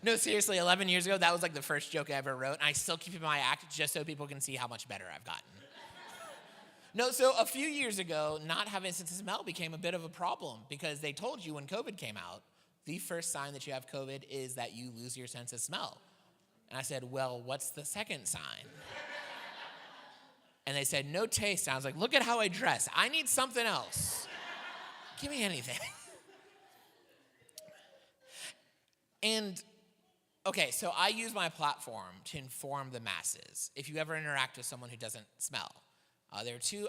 No, seriously, 11 years ago, that was like the first joke I ever wrote. And I still keep it in my act just so people can see how much better I've gotten. No, so a few years ago, not having a sense of smell became a bit of a problem because they told you when COVID came out, the first sign that you have COVID is that you lose your sense of smell. And I said, well, what's the second sign? And they said, no taste. And I was like, look at how I dress. I need something else. Give me anything. And, okay, so I use my platform to inform the masses. If you ever interact with someone who doesn't smell, there are two,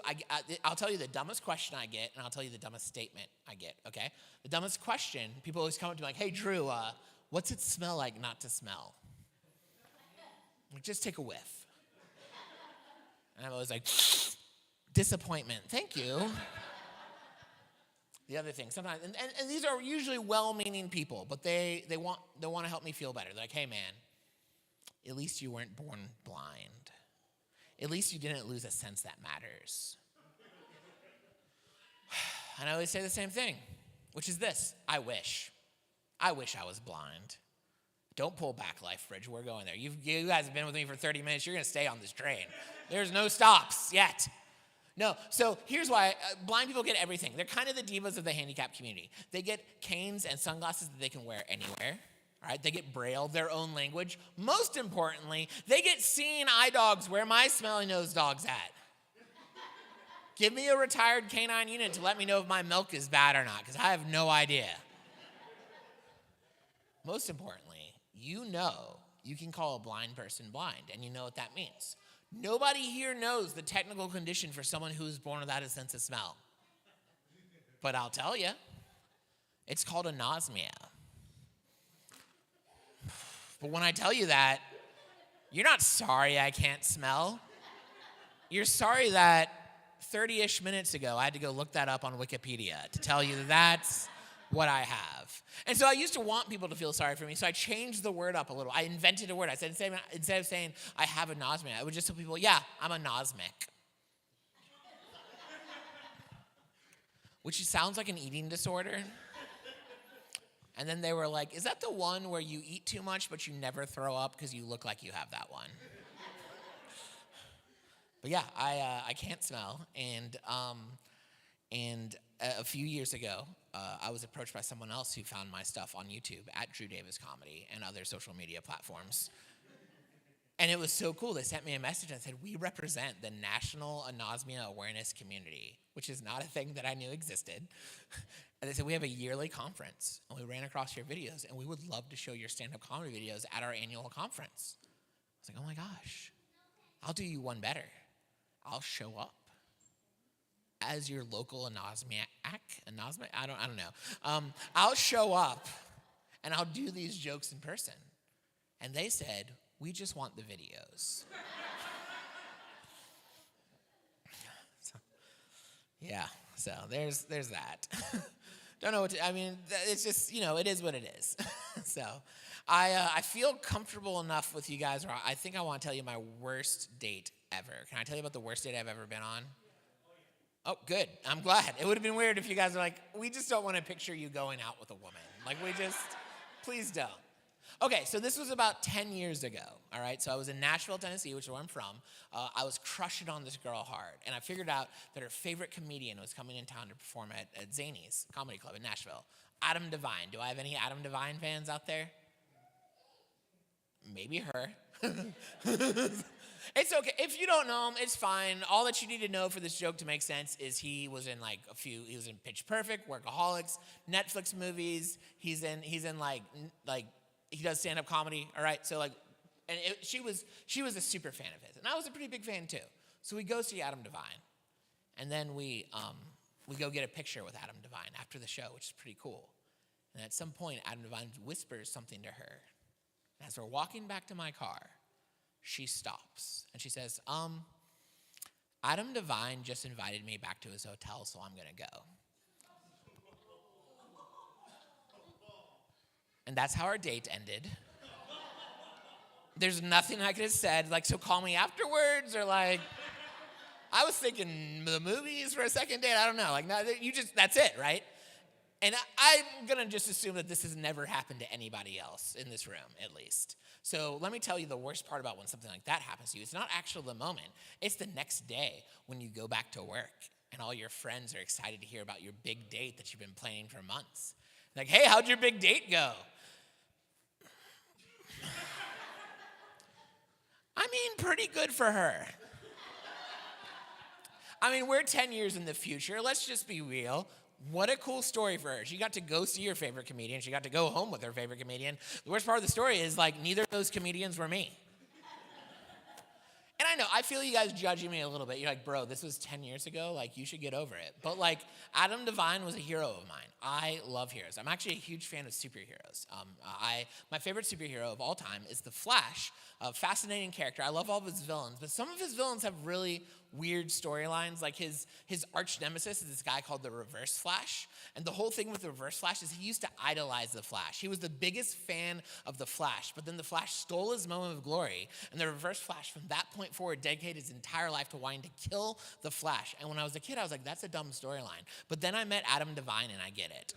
I'll tell you the dumbest question I get, and I'll tell you the dumbest statement I get, okay? The dumbest question, people always come up to me like, hey, Drew, what's it smell like not to smell? Like, just take a whiff. And I'm always like, disappointment, thank you. The other thing, sometimes, and these are usually well-meaning people, but they want to help me feel better. They're like, hey, man, at least you weren't born blind. At least you didn't lose a sense that matters. And I always say the same thing, which is this: I wish I was blind. Don't pull back, LifeBridge. We're going there. You guys have been with me for 30 minutes. You're going to stay on this train. There's no stops yet. No, so here's why. Blind people get everything. They're kind of the divas of the handicap community. They get canes and sunglasses that they can wear anywhere. All right? They get Braille, their own language. Most importantly, they get seeing eye dogs where my smelly nose dog's at. Give me a retired canine unit to let me know if my milk is bad or not, because I have no idea. Most importantly, you know you can call a blind person blind, and you know what that means. Nobody here knows the technical condition for someone who is born without a sense of smell. But I'll tell you, it's called anosmia. But when I tell you that, you're not sorry I can't smell. You're sorry that 30-ish minutes ago I had to go look that up on Wikipedia to tell you that that's what I have. And so I used to want people to feel sorry for me, so I changed the word up a little. I invented a word. I said, instead of saying I have anosmia, I would just tell people, yeah, I'm anosmic. Which sounds like an eating disorder. And then they were like, is that the one where you eat too much but you never throw up because you look like you have that one? But yeah, I can't smell. And a few years ago, I was approached by someone else who found my stuff on YouTube at Drew Davis Comedy and other social media platforms. And it was so cool. They sent me a message and said, we represent the National Anosmia Awareness Community, which is not a thing that I knew existed. And they said, we have a yearly conference, and we ran across your videos, and we would love to show your stand-up comedy videos at our annual conference. I was like, oh my gosh, I'll do you one better. I'll show up as your local anosmiac. I don't know. I'll show up, and I'll do these jokes in person. And they said, we just want the videos. So there's that. Don't know what to, I mean, it's just, it is what it is. So I feel comfortable enough with you guys where I think I want to tell you my worst date ever. Can I tell you about the worst date I've ever been on? Oh, good. I'm glad. It would have been weird if you guys were like, we just don't want to picture you going out with a woman. Like, please don't. Okay, so this was about 10 years ago, all right? So I was in Nashville, Tennessee, which is where I'm from. I was crushing on this girl hard, and I figured out that her favorite comedian was coming in town to perform at Zany's Comedy Club in Nashville. Adam Devine. Do I have any Adam Devine fans out there? Maybe her. It's okay. If you don't know him, it's fine. All that you need to know for this joke to make sense is he was in he was in Pitch Perfect, Workaholics, Netflix movies. He's in he does stand-up comedy, all right? So she was a super fan of his, and I was a pretty big fan too. So we go see Adam Devine, and then we go get a picture with Adam Devine after the show, which is pretty cool. And at some point, Adam Devine whispers something to her. And as we're walking back to my car, she stops, and she says, Adam Devine just invited me back to his hotel, so I'm gonna go. And that's how our date ended. There's nothing I could have said, so call me afterwards, or I was thinking the movies for a second date. I don't know. That's it, right? And I'm going to just assume that this has never happened to anybody else in this room, at least. So let me tell you the worst part about when something like that happens to you. It's not actually the moment. It's the next day when you go back to work and all your friends are excited to hear about your big date that you've been planning for months. Like, hey, how'd your big date go? I mean, pretty good for her. I mean, we're 10 years in the future. Let's just be real. What a cool story for her. She got to go see her favorite comedian. She got to go home with her favorite comedian. The worst part of the story is, like, neither of those comedians were me. And I know, I feel you guys judging me a little bit. You're like, bro, this was 10 years ago. Like, you should get over it. But, like, Adam Devine was a hero of mine. I love heroes. I'm actually a huge fan of superheroes. My favorite superhero of all time is The Flash, a fascinating character. I love all of his villains, but some of his villains have really weird storylines. Like his arch nemesis is this guy called the Reverse Flash. And the whole thing with the Reverse Flash is he used to idolize the Flash. He was the biggest fan of the Flash, but then the Flash stole his moment of glory. And the Reverse Flash, from that point forward, dedicated his entire life to wanting to kill the Flash. And when I was a kid, I was like, that's a dumb storyline. But then I met Adam Devine and I get it.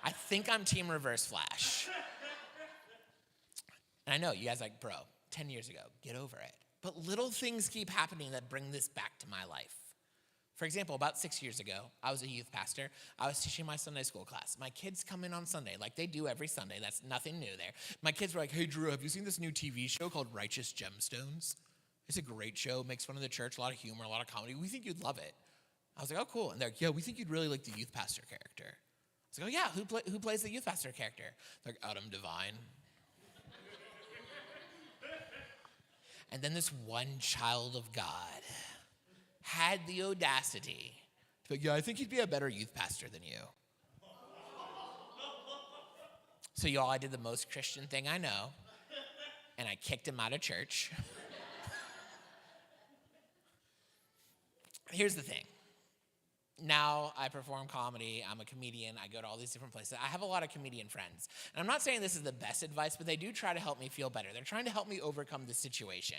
I think I'm Team Reverse Flash. And I know, you guys are like, bro, 10 years ago, get over it. But little things keep happening that bring this back to my life. For example, about 6 years ago, I was a youth pastor. I was teaching my Sunday school class. My kids come in on Sunday, like they do every Sunday. That's nothing new there. My kids were like, hey, Drew, have you seen this new TV show called Righteous Gemstones? It's a great show, makes fun of the church, a lot of humor, a lot of comedy. We think you'd love it. I was like, oh, cool. And they're like, yeah, we think you'd really like the youth pastor character. I was like, oh, yeah, who plays the youth pastor character? They're like, Adam Devine. And then this one child of God had the audacity to be like, yeah, I think he'd be a better youth pastor than you. So y'all, I did the most Christian thing I know, and I kicked him out of church. Here's the thing. Now I perform comedy, I'm a comedian, I go to all these different places. I have a lot of comedian friends. And I'm not saying this is the best advice, but they do try to help me feel better. They're trying to help me overcome the situation,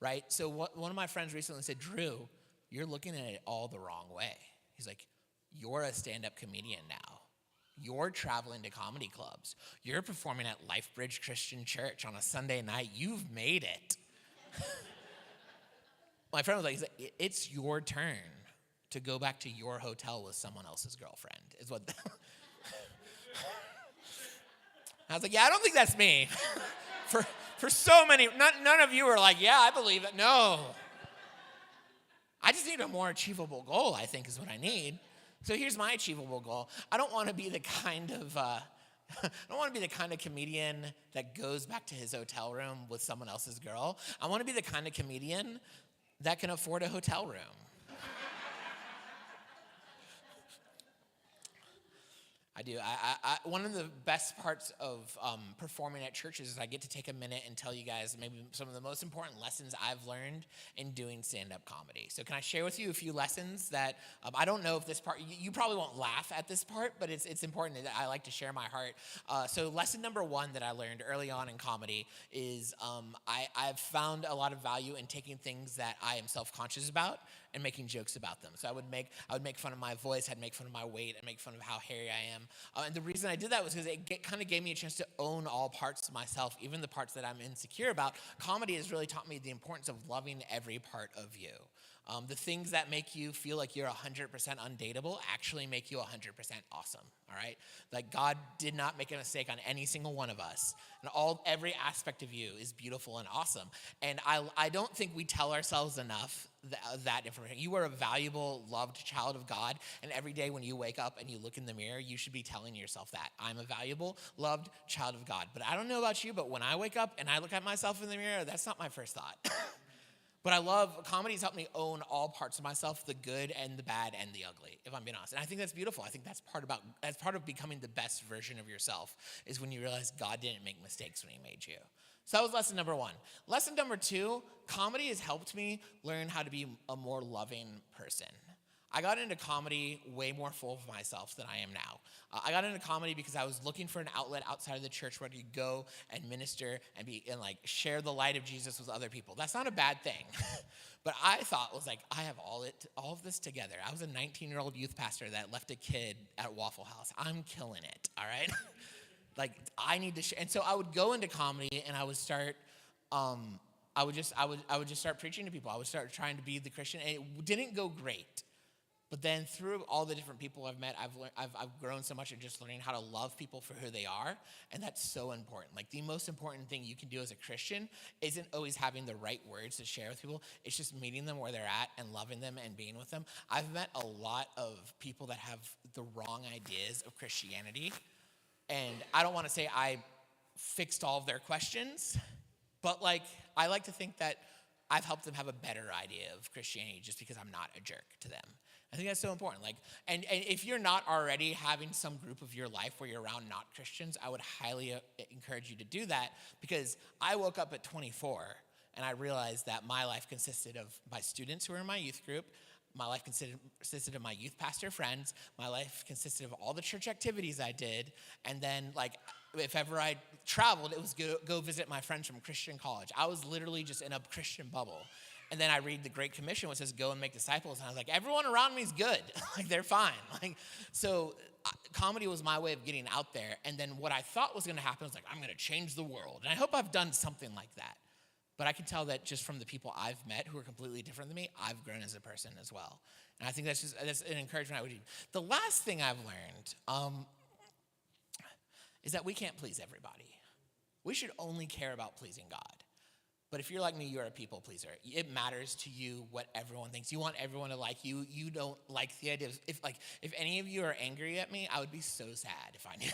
right? So one of my friends recently said, Drew, you're looking at it all the wrong way. He's like, you're a stand-up comedian now. You're traveling to comedy clubs. You're performing at LifeBridge Christian Church on a Sunday night. You've made it. My friend was like, it's your turn to go back to your hotel with someone else's girlfriend, is what. I was like, yeah, I don't think that's me. for so many, none of you are like, yeah, I believe it. No. I just need a more achievable goal, I think, is what I need. So here's my achievable goal. I don't want to be the kind of, comedian that goes back to his hotel room with someone else's girl. I want to be the kind of comedian that can afford a hotel room. I do. One of the best parts of performing at churches is I get to take a minute and tell you guys maybe some of the most important lessons I've learned in doing stand-up comedy. So can I share with you a few lessons that I don't know if this part, you probably won't laugh at this part, but it's important that I like to share my heart. So lesson number one that I learned early on in comedy is I've found a lot of value in taking things that I am self-conscious about and making jokes about them. So I would make fun of my voice, I'd make fun of my weight, I'd make fun of how hairy I am. And the reason I did that was because it kind of gave me a chance to own all parts of myself, even the parts that I'm insecure about. Comedy has really taught me the importance of loving every part of you. The things that make you feel like you're 100% undateable actually make you 100% awesome, all right? Like God did not make a mistake on any single one of us. And every aspect of you is beautiful and awesome. And I don't think we tell ourselves enough that information. You are a valuable, loved child of God. And every day when you wake up and you look in the mirror, you should be telling yourself that. I'm a valuable, loved child of God. But I don't know about you, but when I wake up and I look at myself in the mirror, that's not my first thought. But I love, comedy's helped me own all parts of myself, the good and the bad and the ugly, if I'm being honest. And I think that's beautiful. I think that's part of becoming the best version of yourself is when you realize God didn't make mistakes when he made you. So that was lesson number one. Lesson number two, comedy has helped me learn how to be a more loving person. I got into comedy way more full of myself than I am now. I got into comedy because I was looking for an outlet outside of the church where I could go and minister and like share the light of Jesus with other people. That's not a bad thing. But I thought was like, I have all of this together. I was a 19-year-old youth pastor that left a kid at Waffle House. I'm killing it, all right? Like, I need to share. And so I would go into comedy and I would start, I would just start preaching to people. I would start trying to be the Christian, and it didn't go great. But then through all the different people I've met, I've grown so much in just learning how to love people for who they are, and that's so important. Like, the most important thing you can do as a Christian isn't always having the right words to share with people. It's just meeting them where they're at and loving them and being with them. I've met a lot of people that have the wrong ideas of Christianity, and I don't want to say I fixed all of their questions, but like, I like to think that I've helped them have a better idea of Christianity just because I'm not a jerk to them. I think that's so important. Like, and if you're not already having some group of your life where you're around not Christians, I would highly encourage you to do that, because I woke up at 24 and I realized that my life consisted of my students who were in my youth group. My life consisted of my youth pastor friends. My life consisted of all the church activities I did. And then, like, if ever I traveled, it was go visit my friends from Christian college. I was literally just in a Christian bubble. And then I read the Great Commission, which says, go and make disciples. And I was like, everyone around me is good. Like, they're fine. Like, so comedy was my way of getting out there. And then what I thought was going to happen was like, I'm going to change the world. And I hope I've done something like that. But I can tell that just from the people I've met who are completely different than me, I've grown as a person as well. And I think that's an encouragement I would do. The last thing I've learned is that we can't please everybody. We should only care about pleasing God. But if you're like me, you're a people pleaser. It matters to you what everyone thinks. You want everyone to like you. You don't like the idea of, if any of you are angry at me, I would be so sad if I knew.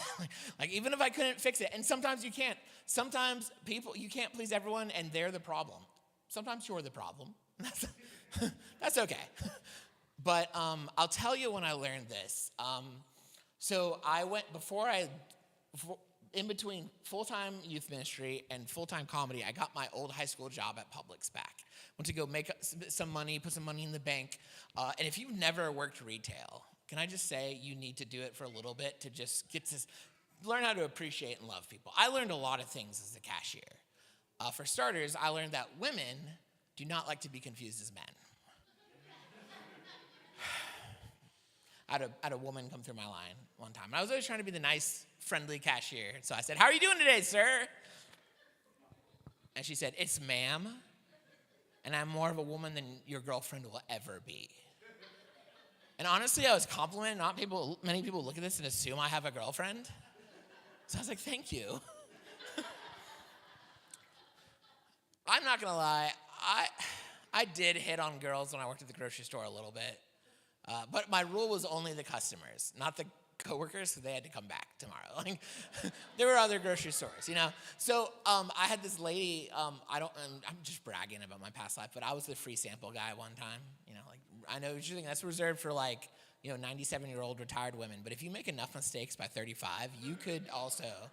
Like, even if I couldn't fix it. And sometimes you can't. Sometimes you can't please everyone and they're the problem. Sometimes you're the problem. That's okay. But I'll tell you when I learned this. So I went, in between full-time youth ministry and full-time comedy, I got my old high school job at Publix back. Went to go make some money, put some money in the bank. And if you've never worked retail, can I just say you need to do it for a little bit to just get to learn how to appreciate and love people. I learned a lot of things as a cashier. For starters, I learned that women do not like to be confused as men. I had a woman come through my line one time. And I was always trying to be the nice, friendly cashier. So I said, "How are you doing today, sir?" And she said, "It's ma'am. And I'm more of a woman than your girlfriend will ever be." And honestly, I was complimented. Many people look at this and assume I have a girlfriend. So I was like, "Thank you." I'm not going to lie. I did hit on girls when I worked at the grocery store a little bit. But my rule was only the customers, not the coworkers, so they had to come back tomorrow. Like, there were other grocery stores, you know. So I had this lady. I'm just bragging about my past life, but I was the free sample guy one time. You know, like, I know what you think that's reserved for, like, 97-year-old retired women. But if you make enough mistakes by 35, you could also.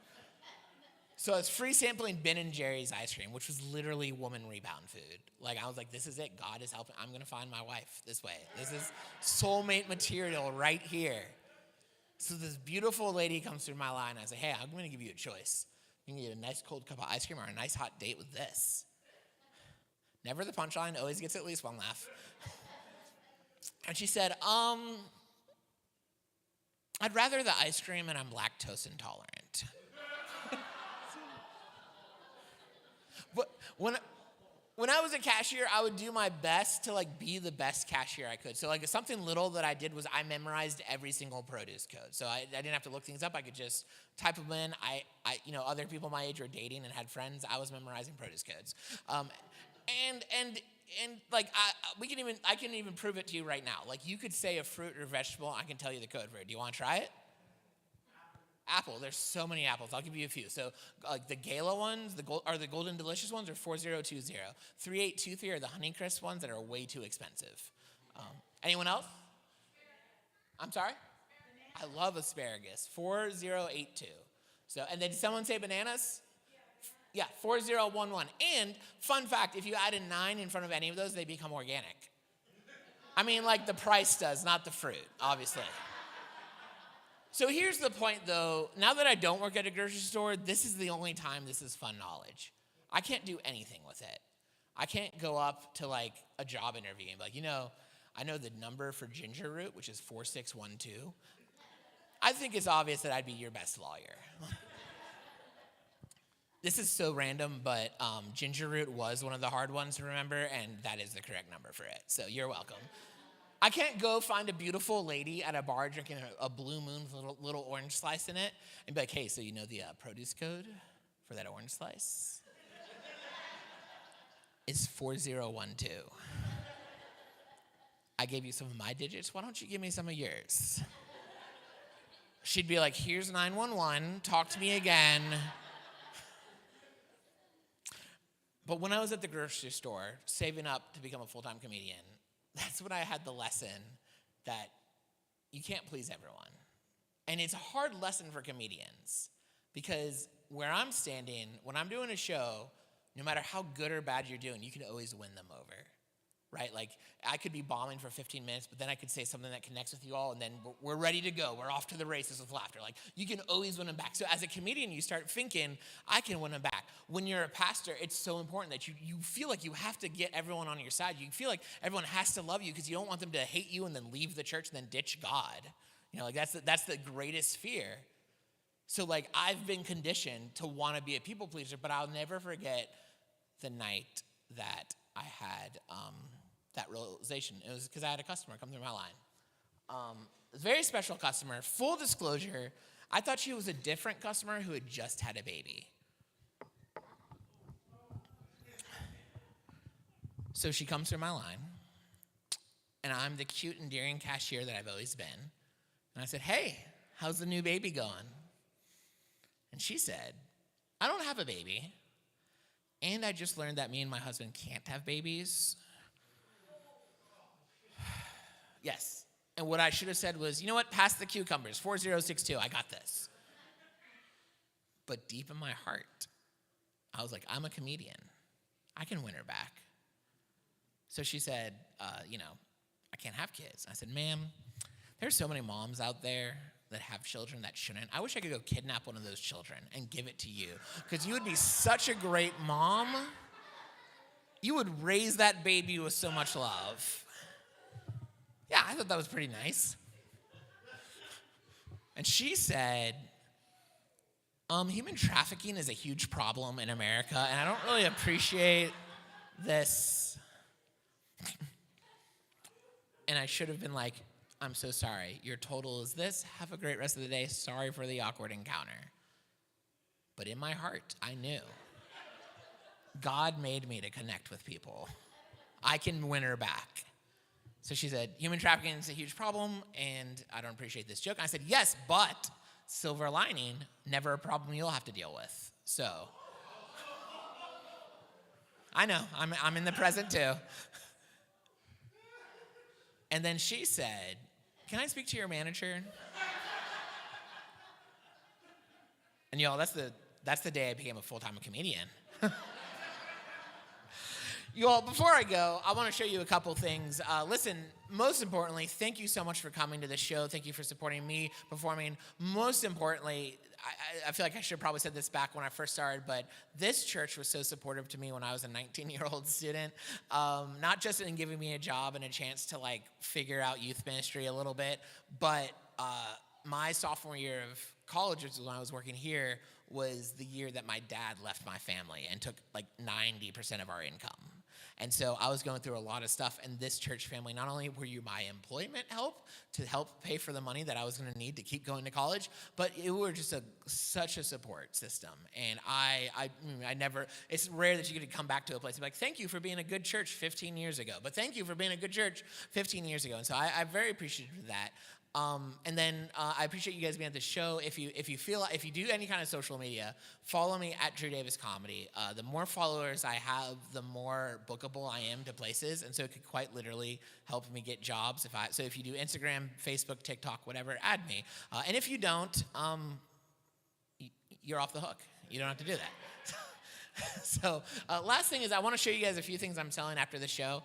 So I was free sampling Ben & Jerry's ice cream, which was literally woman rebound food. Like, I was like, this is it. God is helping. I'm going to find my wife this way. This is soulmate material right here. So this beautiful lady comes through my line. I say, "Hey, I'm going to give you a choice. You can get a nice cold cup of ice cream or a nice hot date with this." Never the punchline. Always gets at least one laugh. And she said, "I'd rather the ice cream, and I'm lactose intolerant." But when I was a cashier, I would do my best to, like, be the best cashier I could. So, like, something little that I did was I memorized every single produce code. So I didn't have to look things up. I could just type them in. Other people my age were dating and had friends. I was memorizing produce codes. And I can even prove it to you right now. Like, you could say a fruit or vegetable. I can tell you the code for it. Do you want to try it? Apple. There's so many apples. I'll give you a few. So, like, the Gala ones, the Golden Delicious ones are 4020. 3823 are the Honeycrisp ones that are way too expensive. Anyone else? I'm sorry? I love asparagus. 4082. So, and then did someone say bananas? Yeah, 4011. And fun fact, if you add a 9 in front of any of those, they become organic. I mean, like the price does, not the fruit, obviously. So here's the point, though. Now that I don't work at a grocery store, this is the only time this is fun knowledge. I can't do anything with it. I can't go up to like a job interview and be like, I know the number for ginger root, which is 4612. I think it's obvious that I'd be your best lawyer. This is so random, but ginger root was one of the hard ones to remember, and that is the correct number for it. So you're welcome. I can't go find a beautiful lady at a bar drinking a Blue Moon with a little orange slice in it and be like, hey, so you know the produce code for that orange slice? It's 4012. I gave you some of my digits. Why don't you give me some of yours? She'd be like, here's 911. Talk to me again. But when I was at the grocery store, saving up to become a full-time comedian, that's when I had the lesson that you can't please everyone. And it's a hard lesson for comedians because where I'm standing, when I'm doing a show, no matter how good or bad you're doing, you can always win them over, right? Like I could be bombing for 15 minutes, but then I could say something that connects with you all, and then we're ready to go. We're off to the races with laughter. Like you can always win them back. So as a comedian, you start thinking, I can win them back. When you're a pastor, it's so important that you feel like you have to get everyone on your side. You feel like everyone has to love you because you don't want them to hate you and then leave the church and then ditch God. Like that's the greatest fear. So like I've been conditioned to want to be a people pleaser, but I'll never forget the night that I had that realization. It was because I had a customer come through my line. A very special customer. Full disclosure, I thought she was a different customer who had just had a baby. So she comes through my line, and I'm the cute, endearing cashier that I've always been. And I said, hey, how's the new baby going? And she said, I don't have a baby. And I just learned that me and my husband can't have babies. Yes. And what I should have said was, you know what? Pass the cucumbers. 4062. I got this. But deep in my heart, I was like, I'm a comedian. I can win her back. So she said, I can't have kids. I said, ma'am, there's so many moms out there that have children that shouldn't. I wish I could go kidnap one of those children and give it to you because you would be such a great mom. You would raise that baby with so much love. Yeah, I thought that was pretty nice. And she said, human trafficking is a huge problem in America, and I don't really appreciate this. And I should have been like, I'm so sorry. Your total is this. Have a great rest of the day. Sorry for the awkward encounter. But in my heart, I knew. God made me to connect with people. I can win her back. So she said, human trafficking is a huge problem, and I don't appreciate this joke. I said, yes, but silver lining, never a problem you'll have to deal with. So I know, I'm in the present too. And then she said, can I speak to your manager? And y'all, that's the day I became a full-time comedian. Y'all, before I go, I want to show you a couple things. Listen, most importantly, thank you so much for coming to the show. Thank you for supporting me performing. Most importantly, I feel like I should have probably said this back when I first started, but this church was so supportive to me when I was a 19-year-old student. Not just in giving me a job and a chance to like figure out youth ministry a little bit, but my sophomore year of college, which is when I was working here, was the year that my dad left my family and took like 90% of our income. And so I was going through a lot of stuff, and this church family, not only were you my employment help to help pay for the money that I was going to need to keep going to college, but it were just such a support system. And I never, it's rare that you get to come back to a place and be like, thank you for being a good church 15 years ago, but thank you for being a good church 15 years ago. And so I'm very appreciative of that. And then I appreciate you guys being at the show. If you do any kind of social media, follow me at Drew Davis Comedy. The more followers I have, the more bookable I am to places, and so it could quite literally help me get jobs. So if you do Instagram, Facebook, TikTok, whatever, add me. And if you don't, you're off the hook. You don't have to do that. So last thing is I want to show you guys a few things I'm selling after the show.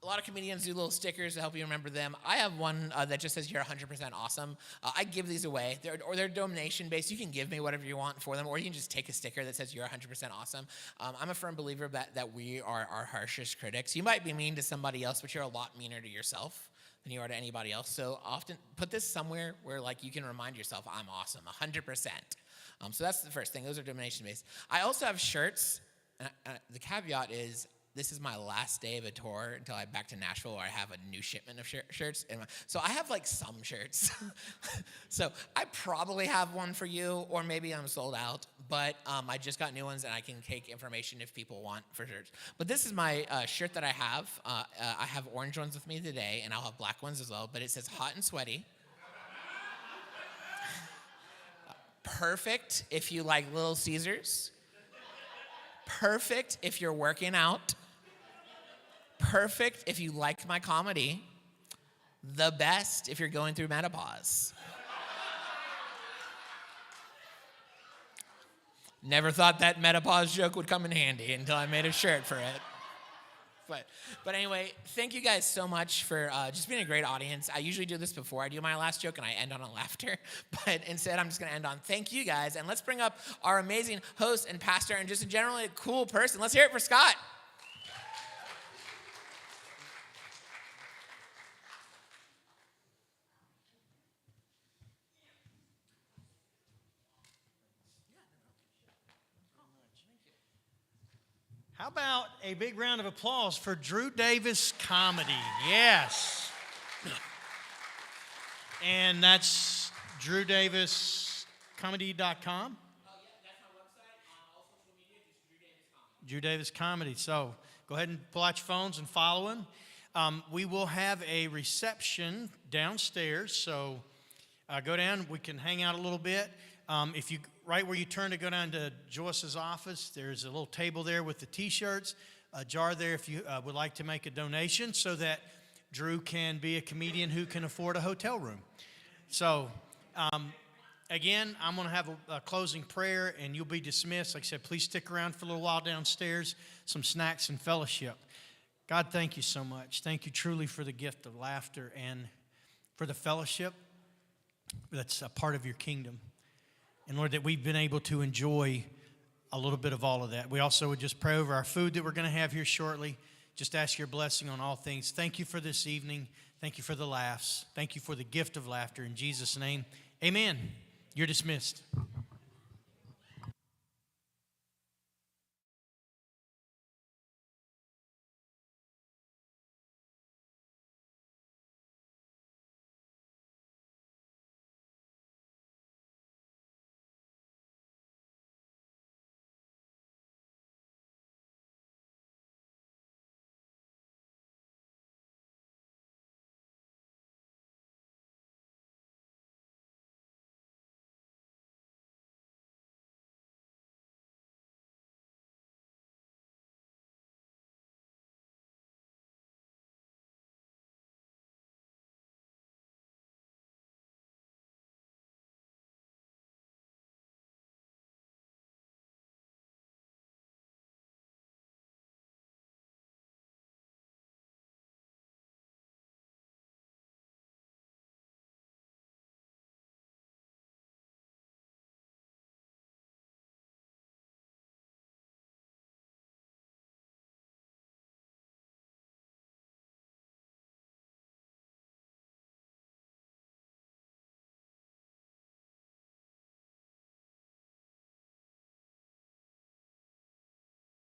A lot of comedians do little stickers to help you remember them. I have one that just says you're 100% awesome. I give these away. They're donation based. You can give me whatever you want for them, or you can just take a sticker that says you're 100% awesome. I'm a firm believer that we are our harshest critics. You might be mean to somebody else, but you're a lot meaner to yourself than you are to anybody else. So often put this somewhere where like you can remind yourself, I'm awesome, 100%. So that's the first thing. Those are donation based. I also have shirts. The caveat is, this is my last day of a tour until I'm back to Nashville, where I have a new shipment of shirts. So I have like some shirts. So I probably have one for you, or maybe I'm sold out. But I just got new ones, and I can take information if people want for shirts. But this is my shirt that I have. I have orange ones with me today, and I'll have black ones as well. But it says hot and sweaty. Perfect if you like Little Caesars. Perfect if you're working out. Perfect if you like my comedy. The best if you're going through menopause. Never thought that menopause joke would come in handy until I made a shirt for it. But anyway, thank you guys so much for just being a great audience. I usually do this before I do my last joke, and I end on a laughter. But instead, I'm just going to end on thank you guys. And let's bring up our amazing host and pastor and just a generally cool person. Let's hear it for Scott. How about a big round of applause for Drew Davis Comedy? Yes. And that's drewdaviscomedy.com. That's my website. On all social media, just Drew Davis Comedy. Drew Davis Comedy. So go ahead and pull out your phones and follow him. We will have a reception downstairs. So go down. We can hang out a little bit. If you right where you turn to go down to Joyce's office, there's a little table there with the T-shirts, a jar there if you would like to make a donation so that Drew can be a comedian who can afford a hotel room. So, again, I'm going to have a closing prayer, and you'll be dismissed. Like I said, please stick around for a little while downstairs, some snacks and fellowship. God, thank you so much. Thank you truly for the gift of laughter and for the fellowship that's a part of your kingdom. And Lord, that we've been able to enjoy a little bit of all of that. We also would just pray over our food that we're going to have here shortly. Just ask your blessing on all things. Thank you for this evening. Thank you for the laughs. Thank you for the gift of laughter. In Jesus' name, amen. You're dismissed.